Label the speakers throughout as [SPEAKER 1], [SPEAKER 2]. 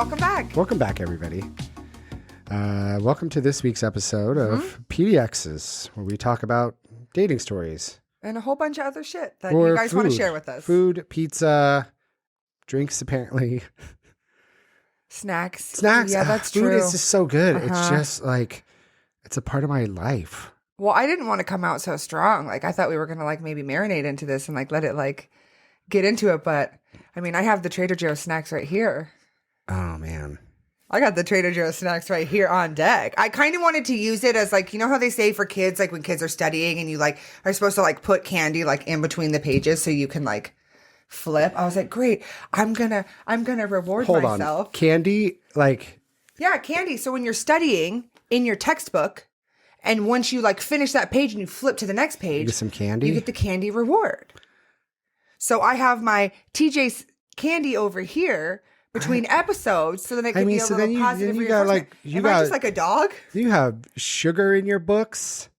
[SPEAKER 1] welcome back.
[SPEAKER 2] Welcome back, everybody. Welcome to this week's episode of pdExes, where we talk about dating stories.
[SPEAKER 1] And a whole bunch of other shit that you guys want to share with us.
[SPEAKER 2] Food, pizza, drinks, apparently.
[SPEAKER 1] Snacks.
[SPEAKER 2] Snacks.
[SPEAKER 1] Yeah, that's
[SPEAKER 2] food
[SPEAKER 1] true.
[SPEAKER 2] Food is just so good. It's just like, it's a part of my life.
[SPEAKER 1] Well, I didn't want to come out so strong. Like, I thought we were going to like maybe marinate into this and like let it like get into it. But I mean, I have the Trader Joe's snacks right here.
[SPEAKER 2] Oh, man.
[SPEAKER 1] I got the Trader Joe's snacks right here on deck. I kind of wanted to use it as like, you know how they say for kids, like when kids are studying and you like are supposed to like put candy like in between the pages so you can like flip. I was like, great. I'm gonna reward myself.
[SPEAKER 2] Hold on. Candy, like.
[SPEAKER 1] Yeah, candy. So when you're studying in your textbook and once you like finish that page and you flip to the next page,
[SPEAKER 2] You get some candy?
[SPEAKER 1] You get the candy reward. So I have my TJ's candy over here between episodes so that it can be a little positive reinforcement. Am I just like a dog?
[SPEAKER 2] You have sugar in your books.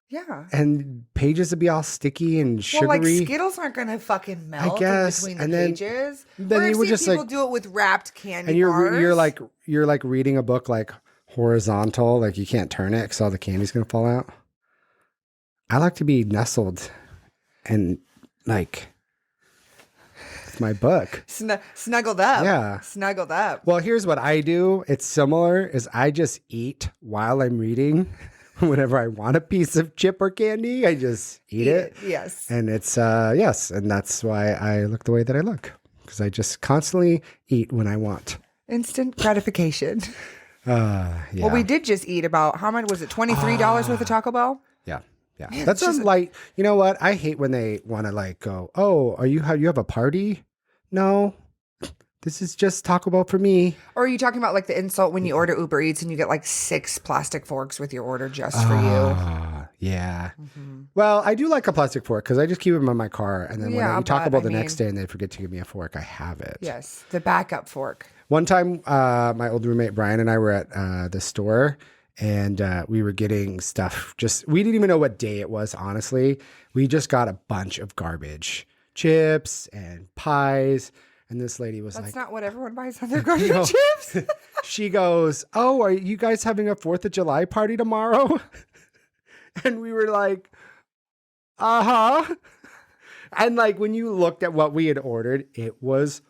[SPEAKER 1] Yeah.
[SPEAKER 2] And pages would be all sticky and sugary.
[SPEAKER 1] Well, like Skittles aren't going to fucking melt
[SPEAKER 2] I guess.
[SPEAKER 1] between the
[SPEAKER 2] And then,
[SPEAKER 1] pages.
[SPEAKER 2] Then you would just
[SPEAKER 1] people
[SPEAKER 2] like
[SPEAKER 1] do it with wrapped candy
[SPEAKER 2] and you're
[SPEAKER 1] bars.
[SPEAKER 2] you're like reading a book like horizontal, like you can't turn it because all the candy's gonna fall out. I like to be nestled and like it's my book.
[SPEAKER 1] Snuggled up.
[SPEAKER 2] Yeah.
[SPEAKER 1] Snuggled up.
[SPEAKER 2] Well, here's what I do. It's similar is I just eat while I'm reading. Whenever I want a piece of chip or candy, I just eat it.
[SPEAKER 1] Yes.
[SPEAKER 2] And it's, yes. And that's why I look the way that I look. Because I just constantly eat when I want.
[SPEAKER 1] Instant gratification.
[SPEAKER 2] Yeah.
[SPEAKER 1] Well, we did just eat about, how much was it, $23 worth of Taco Bell?
[SPEAKER 2] Yeah. Yeah.
[SPEAKER 1] Man,
[SPEAKER 2] That's a light, you know what? I hate when they want to like go, oh, you have a party? No. This is just Taco Bell for me.
[SPEAKER 1] Or are you talking about like the insult when you order Uber Eats and you get like 6 plastic forks with your order just for you?
[SPEAKER 2] Yeah. Mm-hmm. Well, I do like a plastic fork because I just keep them in my car. And then when I eat Taco Bell the next day and they forget to give me a fork, I have it.
[SPEAKER 1] Yes. The backup fork.
[SPEAKER 2] One time, my old roommate Brian and I were at the store and we were getting stuff. We didn't even know what day it was, honestly. We just got a bunch of garbage. Chips and pies. And this lady was
[SPEAKER 1] That's
[SPEAKER 2] like...
[SPEAKER 1] not what everyone buys on their garbage chips.
[SPEAKER 2] She goes, oh, are you guys having a 4th of July party tomorrow? And we were like, uh-huh. And like when you looked at what we had ordered, it was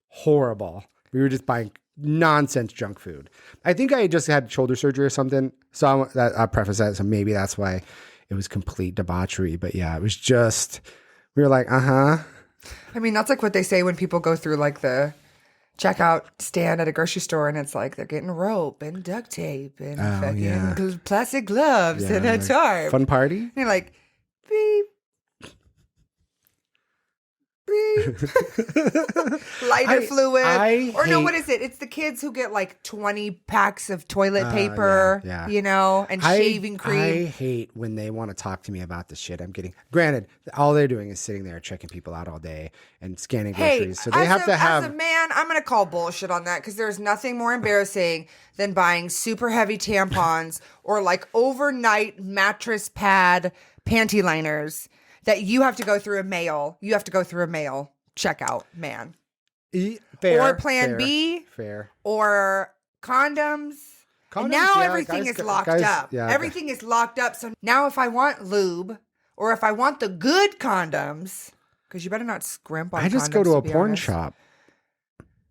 [SPEAKER 2] horrible. We were just buying nonsense junk food. I think I had just had shoulder surgery or something. So I'll preface that. So maybe that's why it was complete debauchery. But yeah, it was just, we were like, uh-huh.
[SPEAKER 1] I mean, that's like what they say when people go through like the checkout stand at a grocery store and it's like they're getting rope and duct tape and fucking plastic gloves and a tarp.
[SPEAKER 2] Fun party?
[SPEAKER 1] And you're like, beep. Lighter fluid. What is it? It's the kids who get like 20 packs of toilet paper, you know, and shaving cream.
[SPEAKER 2] I hate when they want to talk to me about the shit I'm getting. Granted, all they're doing is sitting there checking people out all day and scanning groceries. So they have to have...
[SPEAKER 1] As a man, I'm going to call bullshit on that because there's nothing more embarrassing than buying super heavy tampons or like overnight mattress pad panty liners that you have to go through a mail. You have to go through a mail checkout, man.
[SPEAKER 2] Fair,
[SPEAKER 1] or Plan B.
[SPEAKER 2] Fair.
[SPEAKER 1] Or condoms. And now everything is locked up. Yeah, everything is locked up. So now if I want lube or if I want the good condoms, because you better not scrimp on condoms.
[SPEAKER 2] I just go to a porn shop.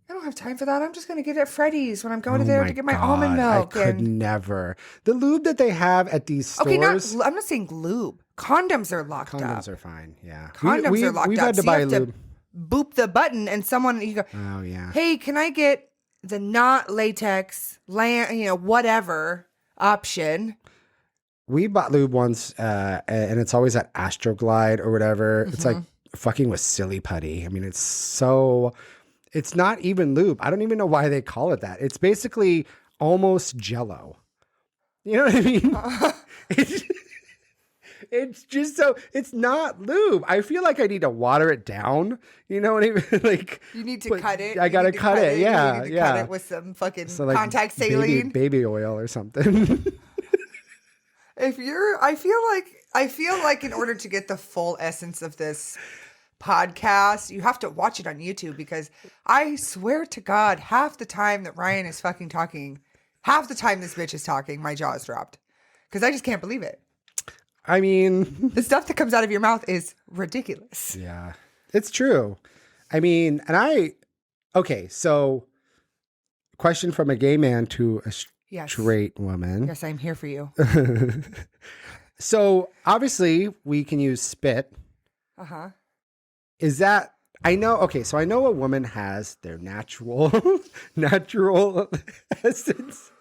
[SPEAKER 1] I don't have time for that. I'm just going to get it at Freddy's when I'm going to there to get my almond milk.
[SPEAKER 2] I could never. The lube that they have at these stores.
[SPEAKER 1] Okay, I'm not saying lube. Condoms are locked up.
[SPEAKER 2] Condoms are fine, yeah.
[SPEAKER 1] Condoms are locked up.
[SPEAKER 2] We've had to buy lube.
[SPEAKER 1] Boop the button and you go,
[SPEAKER 2] oh, yeah.
[SPEAKER 1] Hey, can I get the not latex, whatever option?
[SPEAKER 2] We bought lube once and it's always at Astroglide or whatever. Mm-hmm. It's like fucking with silly putty. I mean, it's not even lube. I don't even know why they call it that. It's basically almost Jell-O. You know what I mean? It's just it's not lube. I feel like I need to water it down. You know what I mean? Like
[SPEAKER 1] you need to cut it.
[SPEAKER 2] I gotta cut it. Yeah,
[SPEAKER 1] you need to cut it with some fucking contact saline,
[SPEAKER 2] baby oil or something.
[SPEAKER 1] I feel like in order to get the full essence of this podcast. You have to watch it on YouTube because I swear to God, half the time that Ryan is fucking talking, half the time this bitch is talking, my jaw is dropped. Because I just can't believe it.
[SPEAKER 2] I mean,
[SPEAKER 1] The stuff that comes out of your mouth is ridiculous.
[SPEAKER 2] yeah, it's true. I mean, okay, so question from a gay man to a
[SPEAKER 1] Yes.
[SPEAKER 2] straight woman.
[SPEAKER 1] Yes, I'm here for you.
[SPEAKER 2] So obviously we can use spit.
[SPEAKER 1] Uh-huh.
[SPEAKER 2] Is that, I know a woman has their natural essence.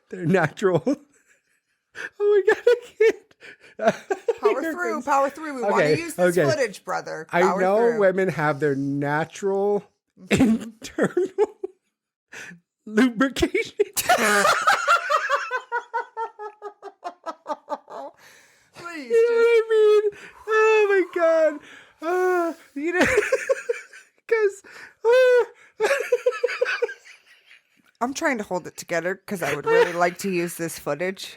[SPEAKER 2] Their natural. Oh my God, I can't.
[SPEAKER 1] Power through. We want to use this footage, brother.
[SPEAKER 2] I know women have their natural internal lubrication.
[SPEAKER 1] Please.
[SPEAKER 2] You know what I mean? Oh my God. You know, because
[SPEAKER 1] I'm trying to hold it together because I would really like to use this footage.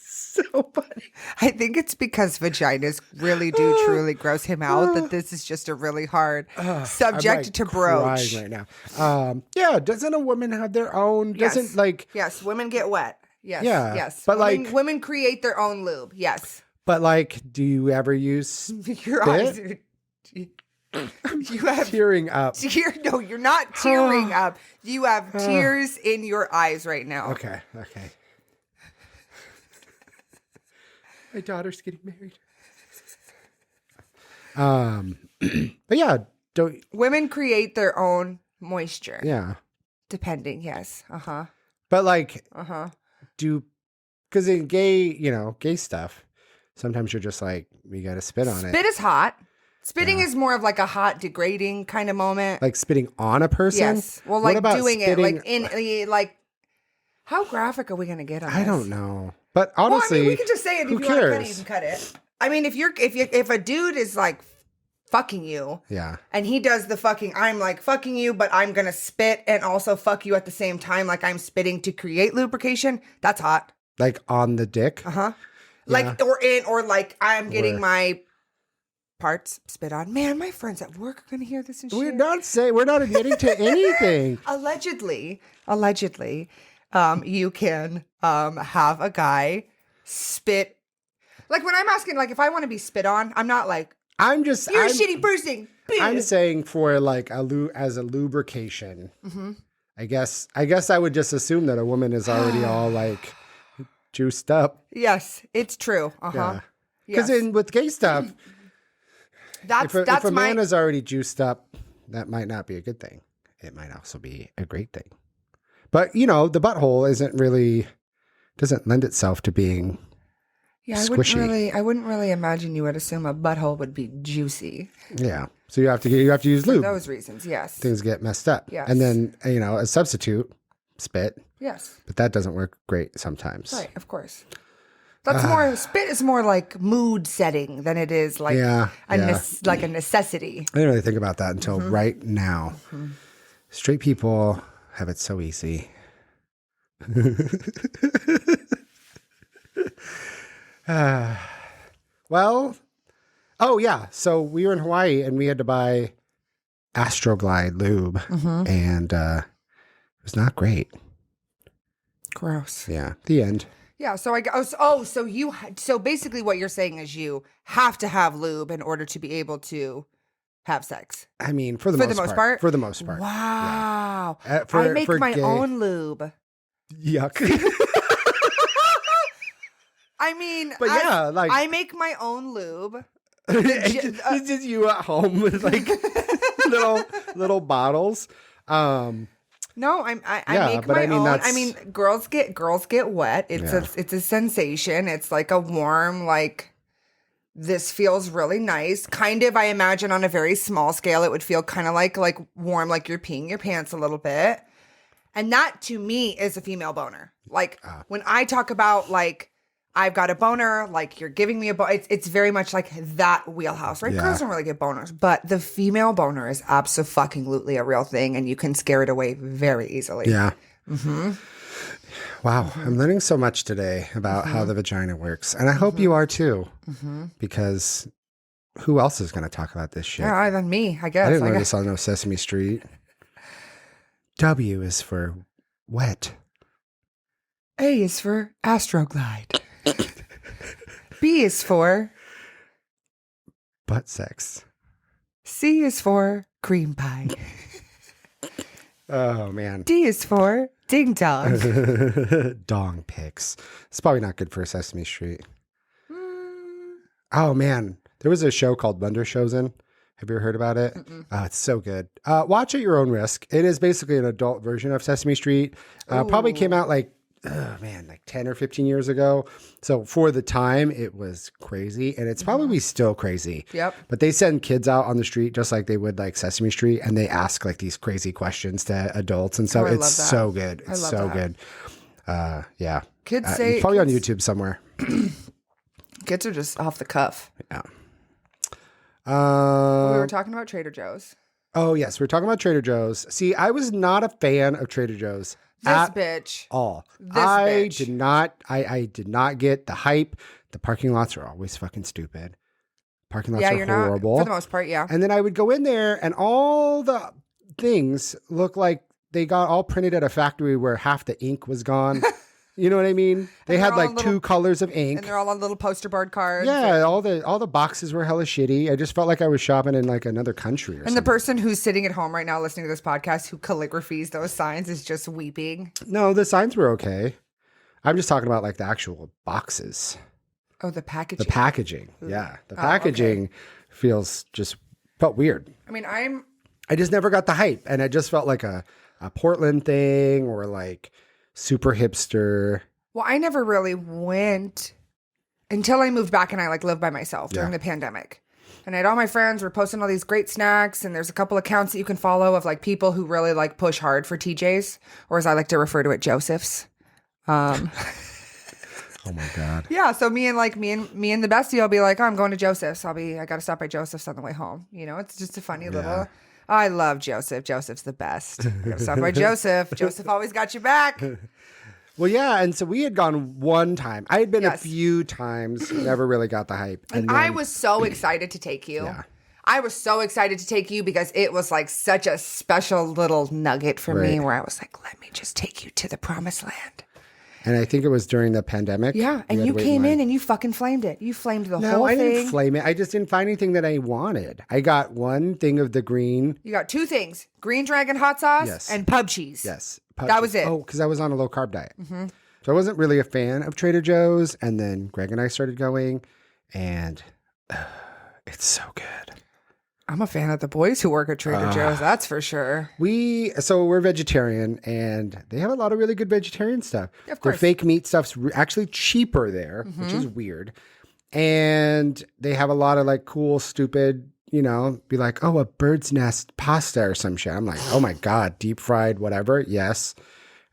[SPEAKER 2] so funny.
[SPEAKER 1] I think it's because vaginas really do truly gross him out that this is just a really hard subject
[SPEAKER 2] I'm
[SPEAKER 1] to broach.
[SPEAKER 2] crying right now. Yeah, doesn't a woman have their own? Doesn't like?
[SPEAKER 1] Yes, women get wet. Yes.
[SPEAKER 2] Yeah,
[SPEAKER 1] Yes.
[SPEAKER 2] but
[SPEAKER 1] women create their own lube. Yes.
[SPEAKER 2] But like, do you ever use?
[SPEAKER 1] Your eyes are, you have
[SPEAKER 2] tearing up.
[SPEAKER 1] No, you're not tearing up. You have tears in your eyes right now.
[SPEAKER 2] Okay. My daughter's getting married. But yeah, don't.
[SPEAKER 1] Women create their own moisture.
[SPEAKER 2] Yeah.
[SPEAKER 1] Depending, yes. Uh-huh.
[SPEAKER 2] But like,
[SPEAKER 1] Uh-huh.
[SPEAKER 2] because in gay stuff, sometimes you're just like, we got to spit on it.
[SPEAKER 1] Spit is hot. Spitting is more of like a hot, degrading kind of moment.
[SPEAKER 2] Like spitting on a person?
[SPEAKER 1] Yes. Well,
[SPEAKER 2] What
[SPEAKER 1] like
[SPEAKER 2] about
[SPEAKER 1] doing it,
[SPEAKER 2] spitting-
[SPEAKER 1] like in, like, how graphic are we going to get on this?
[SPEAKER 2] I don't know. But honestly,
[SPEAKER 1] well, I mean, we can just say it. If
[SPEAKER 2] who
[SPEAKER 1] you want to cut it,
[SPEAKER 2] cares?
[SPEAKER 1] you can cut it. I mean, if a dude is like fucking you,
[SPEAKER 2] Yeah.
[SPEAKER 1] and he does the fucking, I'm like fucking you, but I'm gonna spit and also fuck you at the same time, like I'm spitting to create lubrication. That's hot.
[SPEAKER 2] Like on the dick?
[SPEAKER 1] Uh-huh.
[SPEAKER 2] Yeah.
[SPEAKER 1] Like or like I'm getting my parts spit on. Man, my friends at work are gonna hear this and shit.
[SPEAKER 2] We're not admitting to anything.
[SPEAKER 1] Allegedly, you can have a guy spit. Like when I'm asking, like if I want to be spit on, I'm not like
[SPEAKER 2] I'm
[SPEAKER 1] you're a shitty person.
[SPEAKER 2] I'm saying for like as a lubrication.
[SPEAKER 1] Mm-hmm.
[SPEAKER 2] I guess I would just assume that a woman is already all like juiced up.
[SPEAKER 1] Yes, it's true. Uh-huh.
[SPEAKER 2] Yeah. Because
[SPEAKER 1] Yes.
[SPEAKER 2] with gay stuff,
[SPEAKER 1] That's
[SPEAKER 2] if a
[SPEAKER 1] my
[SPEAKER 2] man is already juiced up, that might not be a good thing. It might also be a great thing. But the butthole doesn't lend itself to being squishy.
[SPEAKER 1] I wouldn't really imagine you would assume a butthole would be juicy.
[SPEAKER 2] Yeah. So you have to use lube.
[SPEAKER 1] For those reasons, yes.
[SPEAKER 2] Things get messed up.
[SPEAKER 1] Yes.
[SPEAKER 2] And then, a substitute, spit.
[SPEAKER 1] Yes.
[SPEAKER 2] But that doesn't work great sometimes.
[SPEAKER 1] Right, of course. That's more spit is more like mood setting than it is like like a necessity.
[SPEAKER 2] I didn't really think about that until right now. Mm-hmm. Straight people have it so easy. Well, oh yeah. So we were in Hawaii and we had to buy Astroglide lube, and it was not great.
[SPEAKER 1] Gross.
[SPEAKER 2] Yeah. The end.
[SPEAKER 1] Yeah, so so basically what you're saying is you have to have lube in order to be able to have sex.
[SPEAKER 2] I mean, for the most part. For the most part.
[SPEAKER 1] Wow.
[SPEAKER 2] Yeah.
[SPEAKER 1] I make
[SPEAKER 2] for
[SPEAKER 1] my
[SPEAKER 2] gay-
[SPEAKER 1] own lube.
[SPEAKER 2] Yuck.
[SPEAKER 1] I mean,
[SPEAKER 2] But yeah, like
[SPEAKER 1] I make my own lube.
[SPEAKER 2] it's just you at home with like little bottles.
[SPEAKER 1] No, I make
[SPEAKER 2] but
[SPEAKER 1] my
[SPEAKER 2] I mean,
[SPEAKER 1] own.
[SPEAKER 2] that's-
[SPEAKER 1] I mean, girls get wet. It's a sensation. It's like a warm, like this feels really nice. Kind of, I imagine on a very small scale, it would feel kind of like warm, like you're peeing your pants a little bit. And that to me is a female boner. Like when I talk about like I've got a boner, like you're giving me a boner, it's very much like that wheelhouse, right?
[SPEAKER 2] Yeah.
[SPEAKER 1] Girls don't really get boners, but the female boner is absolutely a real thing, and you can scare it away very easily.
[SPEAKER 2] Yeah. Wow. I'm learning so much today about how the vagina works. And I hope you are too. Because who else is going to talk about this shit?
[SPEAKER 1] Yeah, than me, I guess.
[SPEAKER 2] I didn't learn this on no Sesame Street. W is for wet.
[SPEAKER 1] A is for Astroglide. B is for
[SPEAKER 2] Butt sex.
[SPEAKER 1] C is for cream pie.
[SPEAKER 2] Oh, man.
[SPEAKER 1] D is for ding dong.
[SPEAKER 2] Dong pics. It's probably not good for Sesame Street. Oh, man. There was a show called Wonder Chosen. Have you ever heard about it? Oh, it's so good. Watch at your own risk. It is basically an adult version of Sesame Street. Probably came out like 10 or 15 years ago. So for the time, it was crazy. And it's probably still crazy.
[SPEAKER 1] Yep.
[SPEAKER 2] But they send kids out on the street just like they would like Sesame Street. And they ask like these crazy questions to adults and stuff.
[SPEAKER 1] I
[SPEAKER 2] It's
[SPEAKER 1] love that.
[SPEAKER 2] so good. It's
[SPEAKER 1] I love
[SPEAKER 2] so
[SPEAKER 1] that.
[SPEAKER 2] good. Yeah.
[SPEAKER 1] Kids say
[SPEAKER 2] it's probably on YouTube somewhere.
[SPEAKER 1] kids are just off the cuff.
[SPEAKER 2] Yeah.
[SPEAKER 1] We were talking about Trader Joe's.
[SPEAKER 2] Oh, yes. We're talking about Trader Joe's. See, I was not a fan of Trader Joe's
[SPEAKER 1] This
[SPEAKER 2] at
[SPEAKER 1] bitch.
[SPEAKER 2] all.
[SPEAKER 1] This
[SPEAKER 2] I
[SPEAKER 1] bitch.
[SPEAKER 2] did not get the hype. The parking lots are always fucking stupid. Parking lots
[SPEAKER 1] Yeah,
[SPEAKER 2] are
[SPEAKER 1] you're
[SPEAKER 2] horrible.
[SPEAKER 1] not. For the most part, yeah.
[SPEAKER 2] And then I would go in there and all the things look like they got all printed at a factory where half the ink was gone. You know what I mean? They had like two colors of ink.
[SPEAKER 1] And they're all on little poster board cards.
[SPEAKER 2] Yeah, all the boxes were hella shitty. I just felt like I was shopping in like another country or something.
[SPEAKER 1] And the person who's sitting at home right now listening to this podcast who calligraphies those signs is just weeping.
[SPEAKER 2] No, the signs were okay. I'm just talking about like the actual boxes.
[SPEAKER 1] Oh, the packaging.
[SPEAKER 2] The packaging. Yeah. The packaging felt weird.
[SPEAKER 1] I mean,
[SPEAKER 2] I just never got the hype. And it just felt like a Portland thing or like super hipster.
[SPEAKER 1] Well, I never really went until I moved back and I like lived by myself during the pandemic. And I had all my friends were posting all these great snacks, and there's a couple accounts that you can follow of like people who really like push hard for TJ's, or as I like to refer to it, Joseph's.
[SPEAKER 2] Oh my God.
[SPEAKER 1] Yeah, so me and the bestie, I'll be like, oh, I'm going to Joseph's. I got to stop by Joseph's on the way home. You know, it's just a funny little. I love Joseph. Joseph's the best. I got to stop by Joseph. Joseph always got your back.
[SPEAKER 2] Well, yeah, and so we had gone one time. I had been a few times, never really got the hype.
[SPEAKER 1] And then, I was so excited to take you.
[SPEAKER 2] Yeah.
[SPEAKER 1] I was so excited to take you because it was like such a special little nugget for me where I was like, let me just take you to the promised land.
[SPEAKER 2] And I think it was during the pandemic.
[SPEAKER 1] Yeah, and you came in and you fucking flamed it. You flamed the whole thing.
[SPEAKER 2] No, I didn't flame it. I just didn't find anything that I wanted. I got one thing of the green.
[SPEAKER 1] You got two things: green dragon hot sauce and pub cheese.
[SPEAKER 2] Yes.
[SPEAKER 1] That was it.
[SPEAKER 2] Oh, because I was on a low carb diet. So I wasn't really a fan of Trader Joe's. And then Greg and I started going, and it's so good.
[SPEAKER 1] I'm a fan of the boys who work at Trader Joe's. That's for sure.
[SPEAKER 2] So we're vegetarian, and they have a lot of really good vegetarian stuff.
[SPEAKER 1] Of course.
[SPEAKER 2] Their fake meat stuff's actually cheaper there, which is weird. And they have a lot of like cool, stupid, be like, oh, a bird's nest pasta or some shit. I'm like, oh my God, deep fried, whatever. Yes.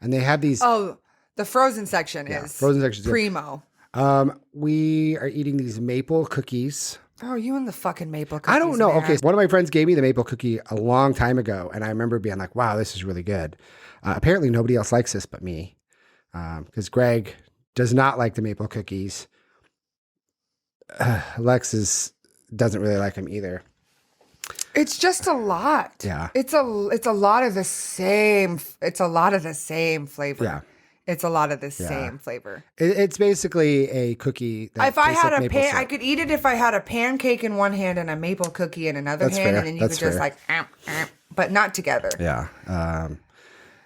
[SPEAKER 2] And they have these.
[SPEAKER 1] Oh, the frozen section is
[SPEAKER 2] frozen section's good.
[SPEAKER 1] primo.
[SPEAKER 2] We are eating these maple cookies.
[SPEAKER 1] Oh, you and the fucking maple cookies.
[SPEAKER 2] I don't know.
[SPEAKER 1] Man.
[SPEAKER 2] Okay, one of my friends gave me the maple cookie a long time ago, and I remember being like, wow, this is really good. Apparently nobody else likes this but me, because Greg does not like the maple cookies. Alexis doesn't really like them either.
[SPEAKER 1] It's just a lot.
[SPEAKER 2] Yeah.
[SPEAKER 1] It's a lot of the same. It's a lot of the same flavor.
[SPEAKER 2] Yeah.
[SPEAKER 1] It's a lot of the same flavor.
[SPEAKER 2] It's basically a cookie. That
[SPEAKER 1] If I had
[SPEAKER 2] like
[SPEAKER 1] a
[SPEAKER 2] maple syrup.
[SPEAKER 1] I could eat it if I had a pancake in one hand and a maple cookie in another
[SPEAKER 2] That's
[SPEAKER 1] hand,
[SPEAKER 2] fair.
[SPEAKER 1] and then you
[SPEAKER 2] That's
[SPEAKER 1] could just
[SPEAKER 2] fair.
[SPEAKER 1] but not together.
[SPEAKER 2] Yeah.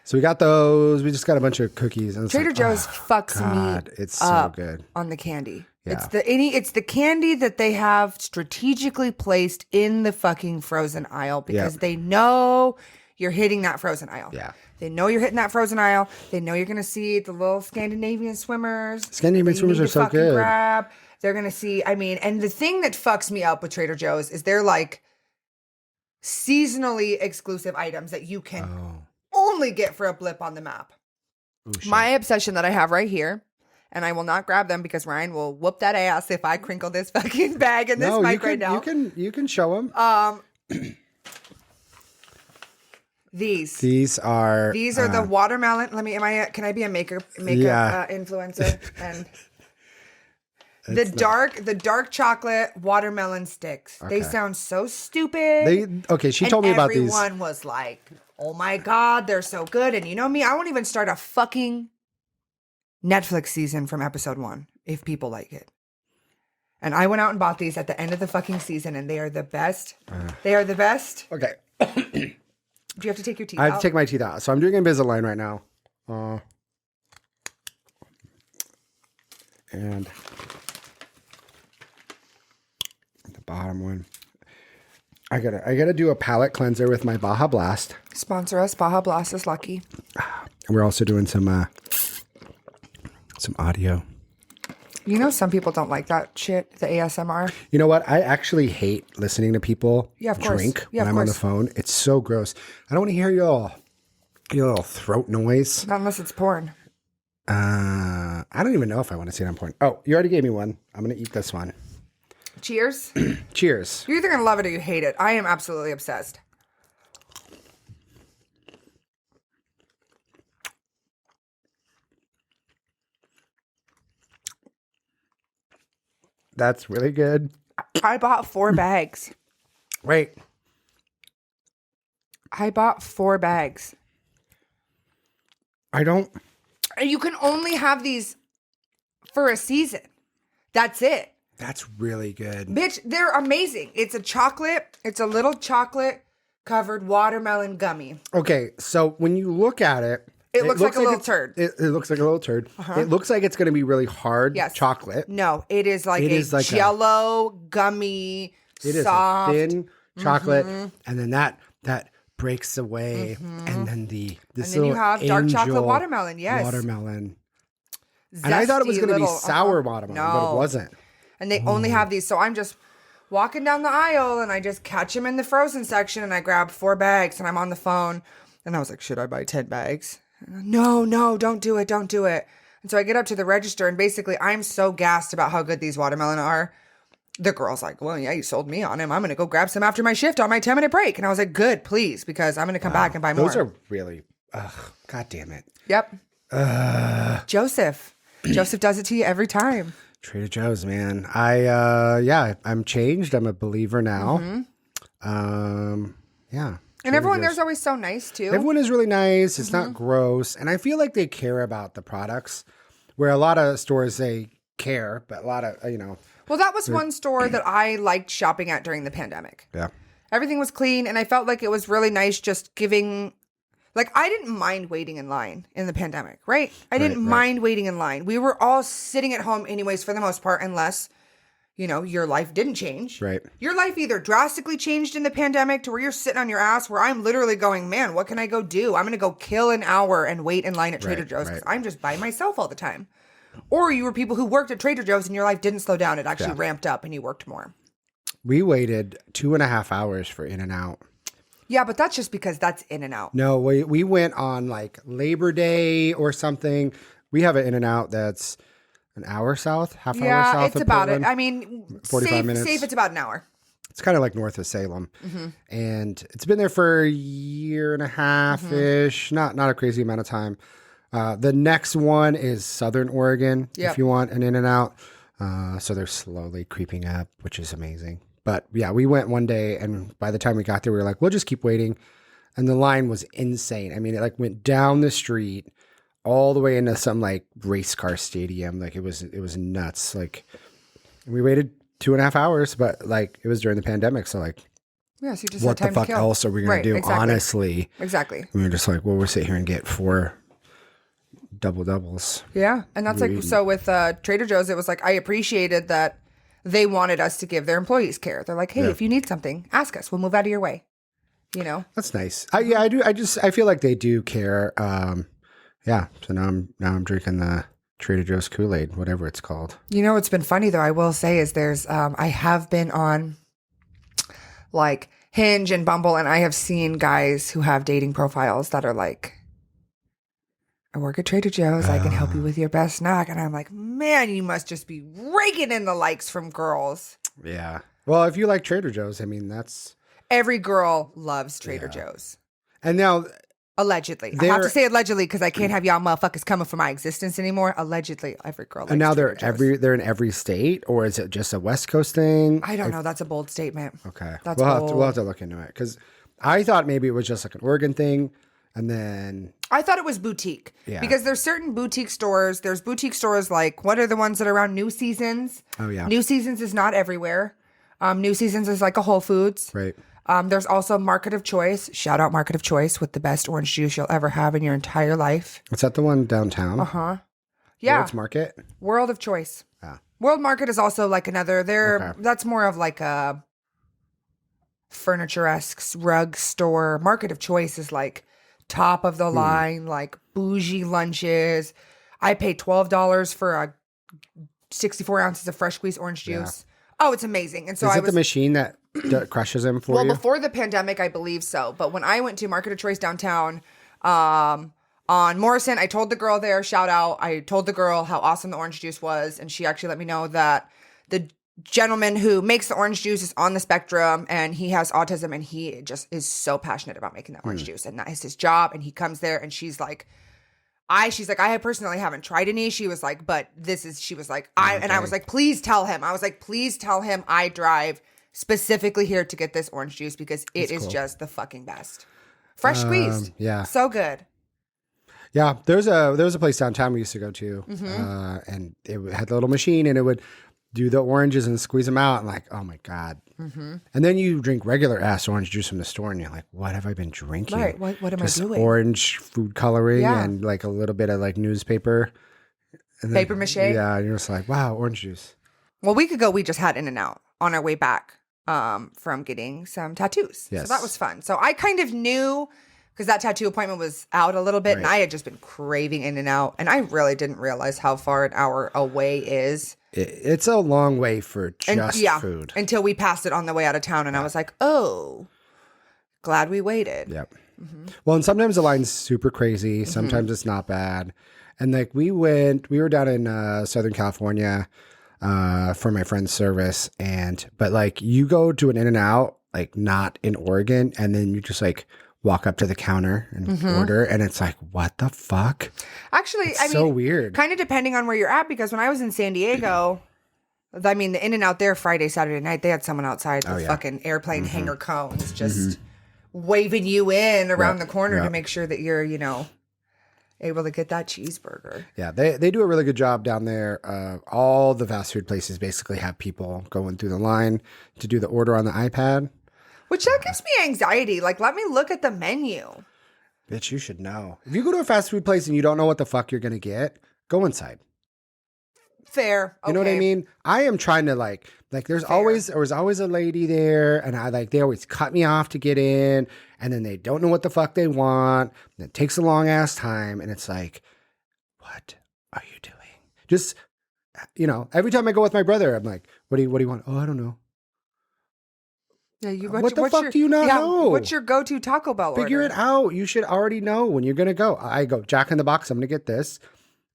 [SPEAKER 2] So we got those. We just got a bunch of cookies. And
[SPEAKER 1] Trader Joe's fucks
[SPEAKER 2] God,
[SPEAKER 1] me
[SPEAKER 2] it's so
[SPEAKER 1] up
[SPEAKER 2] good
[SPEAKER 1] on the candy.
[SPEAKER 2] Yeah.
[SPEAKER 1] It's the candy that they have strategically placed in the fucking frozen aisle because they know you're hitting that frozen aisle.
[SPEAKER 2] Yeah.
[SPEAKER 1] They know you're hitting that frozen aisle. They know you're going to see the little Scandinavian swimmers.
[SPEAKER 2] Scandinavian swimmers are so good.
[SPEAKER 1] Grab. They're going to see, and the thing that fucks me up with Trader Joe's is they're like seasonally exclusive items that you can only get for a blip on the map.
[SPEAKER 2] Ooh, shit.
[SPEAKER 1] My obsession that I have right here, and I will not grab them because Ryan will whoop that ass if I crinkle this fucking bag in this mic right now.
[SPEAKER 2] You can show them. These are
[SPEAKER 1] the watermelon. Can I be a makeup influencer? And the dark chocolate watermelon sticks.
[SPEAKER 2] Okay.
[SPEAKER 1] They sound so stupid.
[SPEAKER 2] She told me about these.
[SPEAKER 1] Everyone was like, "Oh my God, they're so good." And you know me, I won't even start a fucking Netflix season from episode 1 if people like it. And I went out and bought these at the end of the fucking season, and they are the best. They are the best.
[SPEAKER 2] Okay.
[SPEAKER 1] Do you have to take your teeth out?
[SPEAKER 2] I have to take my teeth out. So I'm doing Invisalign right now. And the bottom one. I gotta do a palate cleanser with my Baja Blast.
[SPEAKER 1] Sponsor us. Baja Blast is lucky.
[SPEAKER 2] And we're also doing some audio.
[SPEAKER 1] You know, some people don't like that shit, the ASMR.
[SPEAKER 2] You know what? I actually hate listening to people drink when I'm on the phone. It's so gross. I don't want to hear your little throat noise.
[SPEAKER 1] Not unless it's porn.
[SPEAKER 2] I don't even know if I want to see it on porn. Oh, you already gave me one. I'm going to eat this one.
[SPEAKER 1] Cheers.
[SPEAKER 2] Cheers.
[SPEAKER 1] You're either going to love it or you hate it. I am absolutely obsessed.
[SPEAKER 2] That's really good.
[SPEAKER 1] I bought 4 bags.
[SPEAKER 2] Wait.
[SPEAKER 1] I bought 4 bags.
[SPEAKER 2] And
[SPEAKER 1] you can only have these for a season. That's it.
[SPEAKER 2] That's really good.
[SPEAKER 1] Bitch, they're amazing. It's a little chocolate covered watermelon gummy.
[SPEAKER 2] Okay, so when you look at it,
[SPEAKER 1] it looks like a little turd.
[SPEAKER 2] It looks like a little turd. It looks like it's going to be really hard chocolate.
[SPEAKER 1] No, it is like a jello gummy, soft.
[SPEAKER 2] It is a thin chocolate, and then that breaks away, and then this
[SPEAKER 1] then you have dark chocolate watermelon. Yes,
[SPEAKER 2] watermelon.
[SPEAKER 1] Zesty
[SPEAKER 2] and I thought it was going to be sour watermelon, but it wasn't.
[SPEAKER 1] And they only have these, so I'm just walking down the aisle, and I just catch them in the frozen section, and I grab 4 bags, and I'm on the phone, and I was like, should I buy 10 bags? No, don't do it. And so I get up to the register, and basically I'm so gassed about how good these watermelon are. The girl's like, well, yeah, you sold me on him. I'm going to go grab some after my shift on my 10-minute break. And I was like, good, please, because I'm going to come back and buy more.
[SPEAKER 2] Those are really, God damn it.
[SPEAKER 1] Yep. Joseph does it to you every time.
[SPEAKER 2] Trader Joe's, man. I'm changed. I'm a believer now. Yeah.
[SPEAKER 1] And everyone there's always so nice too.
[SPEAKER 2] Everyone is really nice. It's not gross. And I feel like they care about the products, where a lot of stores, they care, but a lot of,
[SPEAKER 1] Well, that was one store that I liked shopping at during the pandemic.
[SPEAKER 2] Yeah.
[SPEAKER 1] Everything was clean, and I felt like it was really nice just giving... Like, I didn't mind waiting in line in the pandemic, right? I didn't mind waiting in line. We were all sitting at home anyways, for the most part, unless... your life didn't change.
[SPEAKER 2] Right.
[SPEAKER 1] Your life either drastically changed in the pandemic to where you're sitting on your ass, where I'm literally going, man, what can I go do? I'm going to go kill an hour and wait in line at Trader Joe's because I'm just by myself all the time. Or you were people who worked at Trader Joe's and your life didn't slow down. It actually ramped up and you worked more.
[SPEAKER 2] We waited 2.5 hours for In-N-Out.
[SPEAKER 1] Yeah, but that's just because that's In-N-Out.
[SPEAKER 2] No, we went on like Labor Day or something. We have an In-N-Out that's an hour south, half hour south. Yeah,
[SPEAKER 1] it's about it. I mean,
[SPEAKER 2] 45 minutes.
[SPEAKER 1] Safe, it's about an hour.
[SPEAKER 2] It's kind of like north of Salem. And it's been there for a year and a half-ish. Not a crazy amount of time. The next one is Southern Oregon, if you want an In-N-Out. So they're slowly creeping up, which is amazing. But yeah, we went one day, and by the time we got there, we were like, we'll just keep waiting. And the line was insane. I mean, it like went down the street all the way into some like race car stadium. Like it was nuts. Like we waited 2.5 hours, but like it was during the pandemic. So like,
[SPEAKER 1] yeah, so you just
[SPEAKER 2] what
[SPEAKER 1] had
[SPEAKER 2] the
[SPEAKER 1] time
[SPEAKER 2] fuck
[SPEAKER 1] to kill.
[SPEAKER 2] else are we going to do?
[SPEAKER 1] Exactly.
[SPEAKER 2] Honestly.
[SPEAKER 1] Exactly.
[SPEAKER 2] We were just like, well, we'll sit here and get 4 doubles.
[SPEAKER 1] Yeah. And that's like, so with Trader Joe's, it was like, I appreciated that they wanted us to give their employees care. They're like, hey, if you need something, ask us. We'll move out of your way.
[SPEAKER 2] That's nice. I do. I feel like they do care. Yeah. So now I'm drinking the Trader Joe's Kool-Aid, whatever it's called.
[SPEAKER 1] What's been funny though, I will say, is there's I have been on like Hinge and Bumble, and I have seen guys who have dating profiles that are like, I work at Trader Joe's. I can help you with your best snack. And I'm like, man, you must just be raking in the likes from girls.
[SPEAKER 2] Yeah. Well, if you like Trader Joe's, I mean, that's...
[SPEAKER 1] Every girl loves Trader Joe's.
[SPEAKER 2] And now
[SPEAKER 1] Allegedly. I have to say allegedly because I can't have y'all motherfuckers coming for my existence anymore. Allegedly, every girl.
[SPEAKER 2] and now they're
[SPEAKER 1] Trader Joe's.
[SPEAKER 2] they're in every state, or is it just a West Coast thing?
[SPEAKER 1] I don't know. That's a bold statement.
[SPEAKER 2] Okay.
[SPEAKER 1] That's
[SPEAKER 2] we'll have to look into it because I thought maybe it was just like an Oregon thing. And then
[SPEAKER 1] I thought it was boutique because there's certain boutique stores. There's boutique stores like what are the ones that are around New Seasons?
[SPEAKER 2] Oh, yeah.
[SPEAKER 1] New Seasons is not everywhere. New Seasons is like a Whole Foods.
[SPEAKER 2] Right.
[SPEAKER 1] There's also Market of Choice. Shout out Market of Choice with the best orange juice you'll ever have in your entire life.
[SPEAKER 2] Is that the one downtown?
[SPEAKER 1] Uh-huh. Yeah.
[SPEAKER 2] World's Market?
[SPEAKER 1] World of Choice.
[SPEAKER 2] Yeah.
[SPEAKER 1] World Market is also like another. That's more of like a furniture-esque rug store. Market of Choice is like top of the line, like bougie lunches. I paid $12 for a 64 ounces of fresh squeezed orange juice. Yeah. Oh, it's amazing. And so
[SPEAKER 2] is it the machine that crushes them for you?
[SPEAKER 1] Well, before the pandemic, I believe so. But when I went to Market of Choice downtown on Morrison, I told the girl there, shout out, I told the girl how awesome the orange juice was. And she actually let me know that the gentleman who makes the orange juice is on the spectrum and he has autism and he just is so passionate about making that orange juice and that is his job. And he comes there and she's like, I personally haven't tried any. She was like, but she was like, and I was like, please tell him. I was like, please tell him I drive specifically here to get this orange juice because it is just the fucking best. Fresh squeezed.
[SPEAKER 2] Yeah.
[SPEAKER 1] So good.
[SPEAKER 2] Yeah. There was a place downtown we used to go to and it had a little machine and it would do the oranges and squeeze them out and like, oh my God. Mm-hmm. And then you drink regular ass orange juice from the store and you're like, what have I been drinking?
[SPEAKER 1] Right. What am I doing?
[SPEAKER 2] Orange food coloring and like a little bit of like newspaper. And
[SPEAKER 1] paper mache.
[SPEAKER 2] Yeah. And you're just like, wow, orange juice.
[SPEAKER 1] Well, a week ago, we just had In-N-Out on our way back from getting some tattoos.
[SPEAKER 2] Yes.
[SPEAKER 1] So that was fun. So I kind of knew because that tattoo appointment was out a little bit and I had just been craving In-N-Out and I really didn't realize how far an hour away is.
[SPEAKER 2] It's a long way for just food.
[SPEAKER 1] Until we passed it on the way out of town and I was like, oh, glad we waited.
[SPEAKER 2] Yep. Mm-hmm. Well, and sometimes the line's super crazy. Sometimes it's not bad. And like we were down in Southern California for my friend's service. But like you go to an In-N-Out, like not in Oregon, and then you just like walk up to the counter and order, and it's like, what the fuck?
[SPEAKER 1] Actually,
[SPEAKER 2] it's so weird.
[SPEAKER 1] Kind of depending on where you're at, because when I was in San Diego, I mean, the In-N-Out there Friday, Saturday night, they had someone outside with fucking airplane hanger cones just waving you in around the corner to make sure that you're, able to get that cheeseburger.
[SPEAKER 2] Yeah, they do a really good job down there. All the fast food places basically have people going through the line to do the order on the iPad.
[SPEAKER 1] Which that gives me anxiety. Like, let me look at the menu.
[SPEAKER 2] Bitch, you should know. If you go to a fast food place and you don't know what the fuck you're going to get, go inside.
[SPEAKER 1] Fair. Okay.
[SPEAKER 2] You know what I mean? I am trying to like there was always a lady there and they always cut me off to get in and then they don't know what the fuck they want. And it takes a long ass time and it's like, what are you doing? Just, every time I go with my brother, I'm like, what do you want? Oh, I don't know.
[SPEAKER 1] Yeah,
[SPEAKER 2] what the fuck do you not know?
[SPEAKER 1] What's your go-to Taco Bell order?
[SPEAKER 2] Figure it out. You should already know when you're going to go. I go, Jack in the Box, I'm going to get this.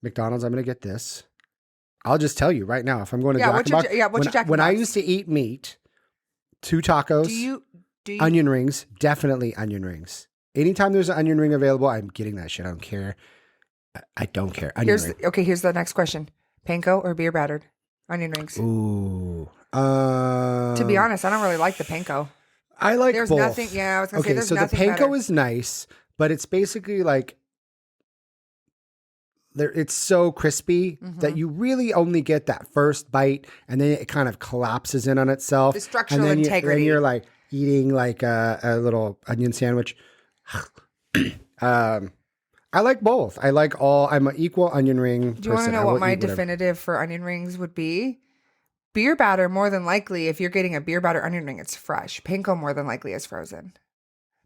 [SPEAKER 2] McDonald's, I'm going to get this. I'll just tell you right now, if I'm going to Jack in the Box.
[SPEAKER 1] What's your Jack in the Box?
[SPEAKER 2] When I used to eat meat, 2 tacos,
[SPEAKER 1] do you
[SPEAKER 2] onion rings, definitely onion rings. Anytime there's an onion ring available, I'm getting that shit. I don't care. I don't care. Onion ring.
[SPEAKER 1] Here's the next question. Panko or beer battered? Onion rings.
[SPEAKER 2] Ooh.
[SPEAKER 1] To be honest, I don't really like the Panko.
[SPEAKER 2] I like
[SPEAKER 1] there's
[SPEAKER 2] both.
[SPEAKER 1] Nothing. Yeah, I was gonna say there's nothing.
[SPEAKER 2] So the Panko
[SPEAKER 1] better.
[SPEAKER 2] is nice, but it's basically like it's so crispy that you really only get that first bite, and then it kind of collapses in on itself.
[SPEAKER 1] The structural
[SPEAKER 2] and then
[SPEAKER 1] integrity.
[SPEAKER 2] Then you're like eating like a little onion sandwich. I like both. I'm an equal onion ring person.
[SPEAKER 1] Do you want to know what my definitive for onion rings would be? Beer batter, more than likely, if you're getting a beer batter onion ring, it's fresh. Panko, more than likely, is frozen.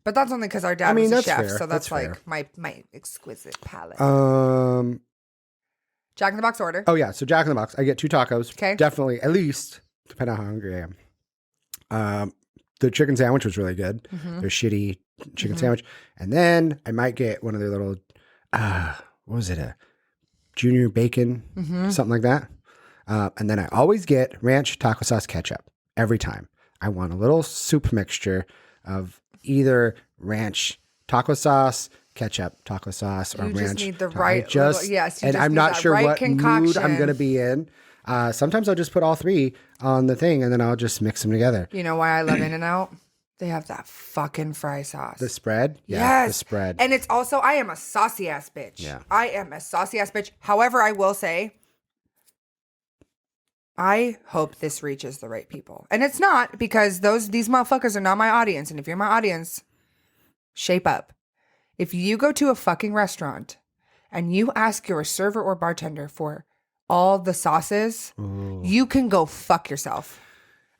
[SPEAKER 1] But that's only because our dad was a chef,
[SPEAKER 2] fair.
[SPEAKER 1] so that's
[SPEAKER 2] like
[SPEAKER 1] my exquisite palate. Jack in the Box order.
[SPEAKER 2] Oh, yeah. So Jack in the Box. I get 2 tacos.
[SPEAKER 1] Okay.
[SPEAKER 2] Definitely, at least, depending on how hungry I am. The chicken sandwich was really good. Their shitty chicken sandwich. And then I might get one of their little, what was it? A junior bacon, something like that. And then I always get ranch taco sauce ketchup every time. I want a little soup mixture of either ranch taco sauce, ketchup, taco sauce, or
[SPEAKER 1] You
[SPEAKER 2] ranch.
[SPEAKER 1] just need the
[SPEAKER 2] taco.
[SPEAKER 1] right
[SPEAKER 2] Just,
[SPEAKER 1] little- yes, you
[SPEAKER 2] and
[SPEAKER 1] just
[SPEAKER 2] I'm
[SPEAKER 1] need
[SPEAKER 2] not
[SPEAKER 1] that
[SPEAKER 2] sure
[SPEAKER 1] right
[SPEAKER 2] what mood I'm
[SPEAKER 1] concoction.
[SPEAKER 2] going to be in. Sometimes I'll just put all three on the thing, and then I'll just mix them together.
[SPEAKER 1] You know why I love In-N-Out? They have that fucking fry sauce.
[SPEAKER 2] The spread? Yeah,
[SPEAKER 1] Yes.
[SPEAKER 2] the spread.
[SPEAKER 1] And it's also, I am a saucy ass bitch.
[SPEAKER 2] Yeah.
[SPEAKER 1] I am a saucy ass bitch. However, I will say, I hope this reaches the right people. And it's not, because these motherfuckers are not my audience. And if you're my audience, shape up. If you go to a fucking restaurant and you ask your server or bartender for all the sauces, you can go fuck yourself.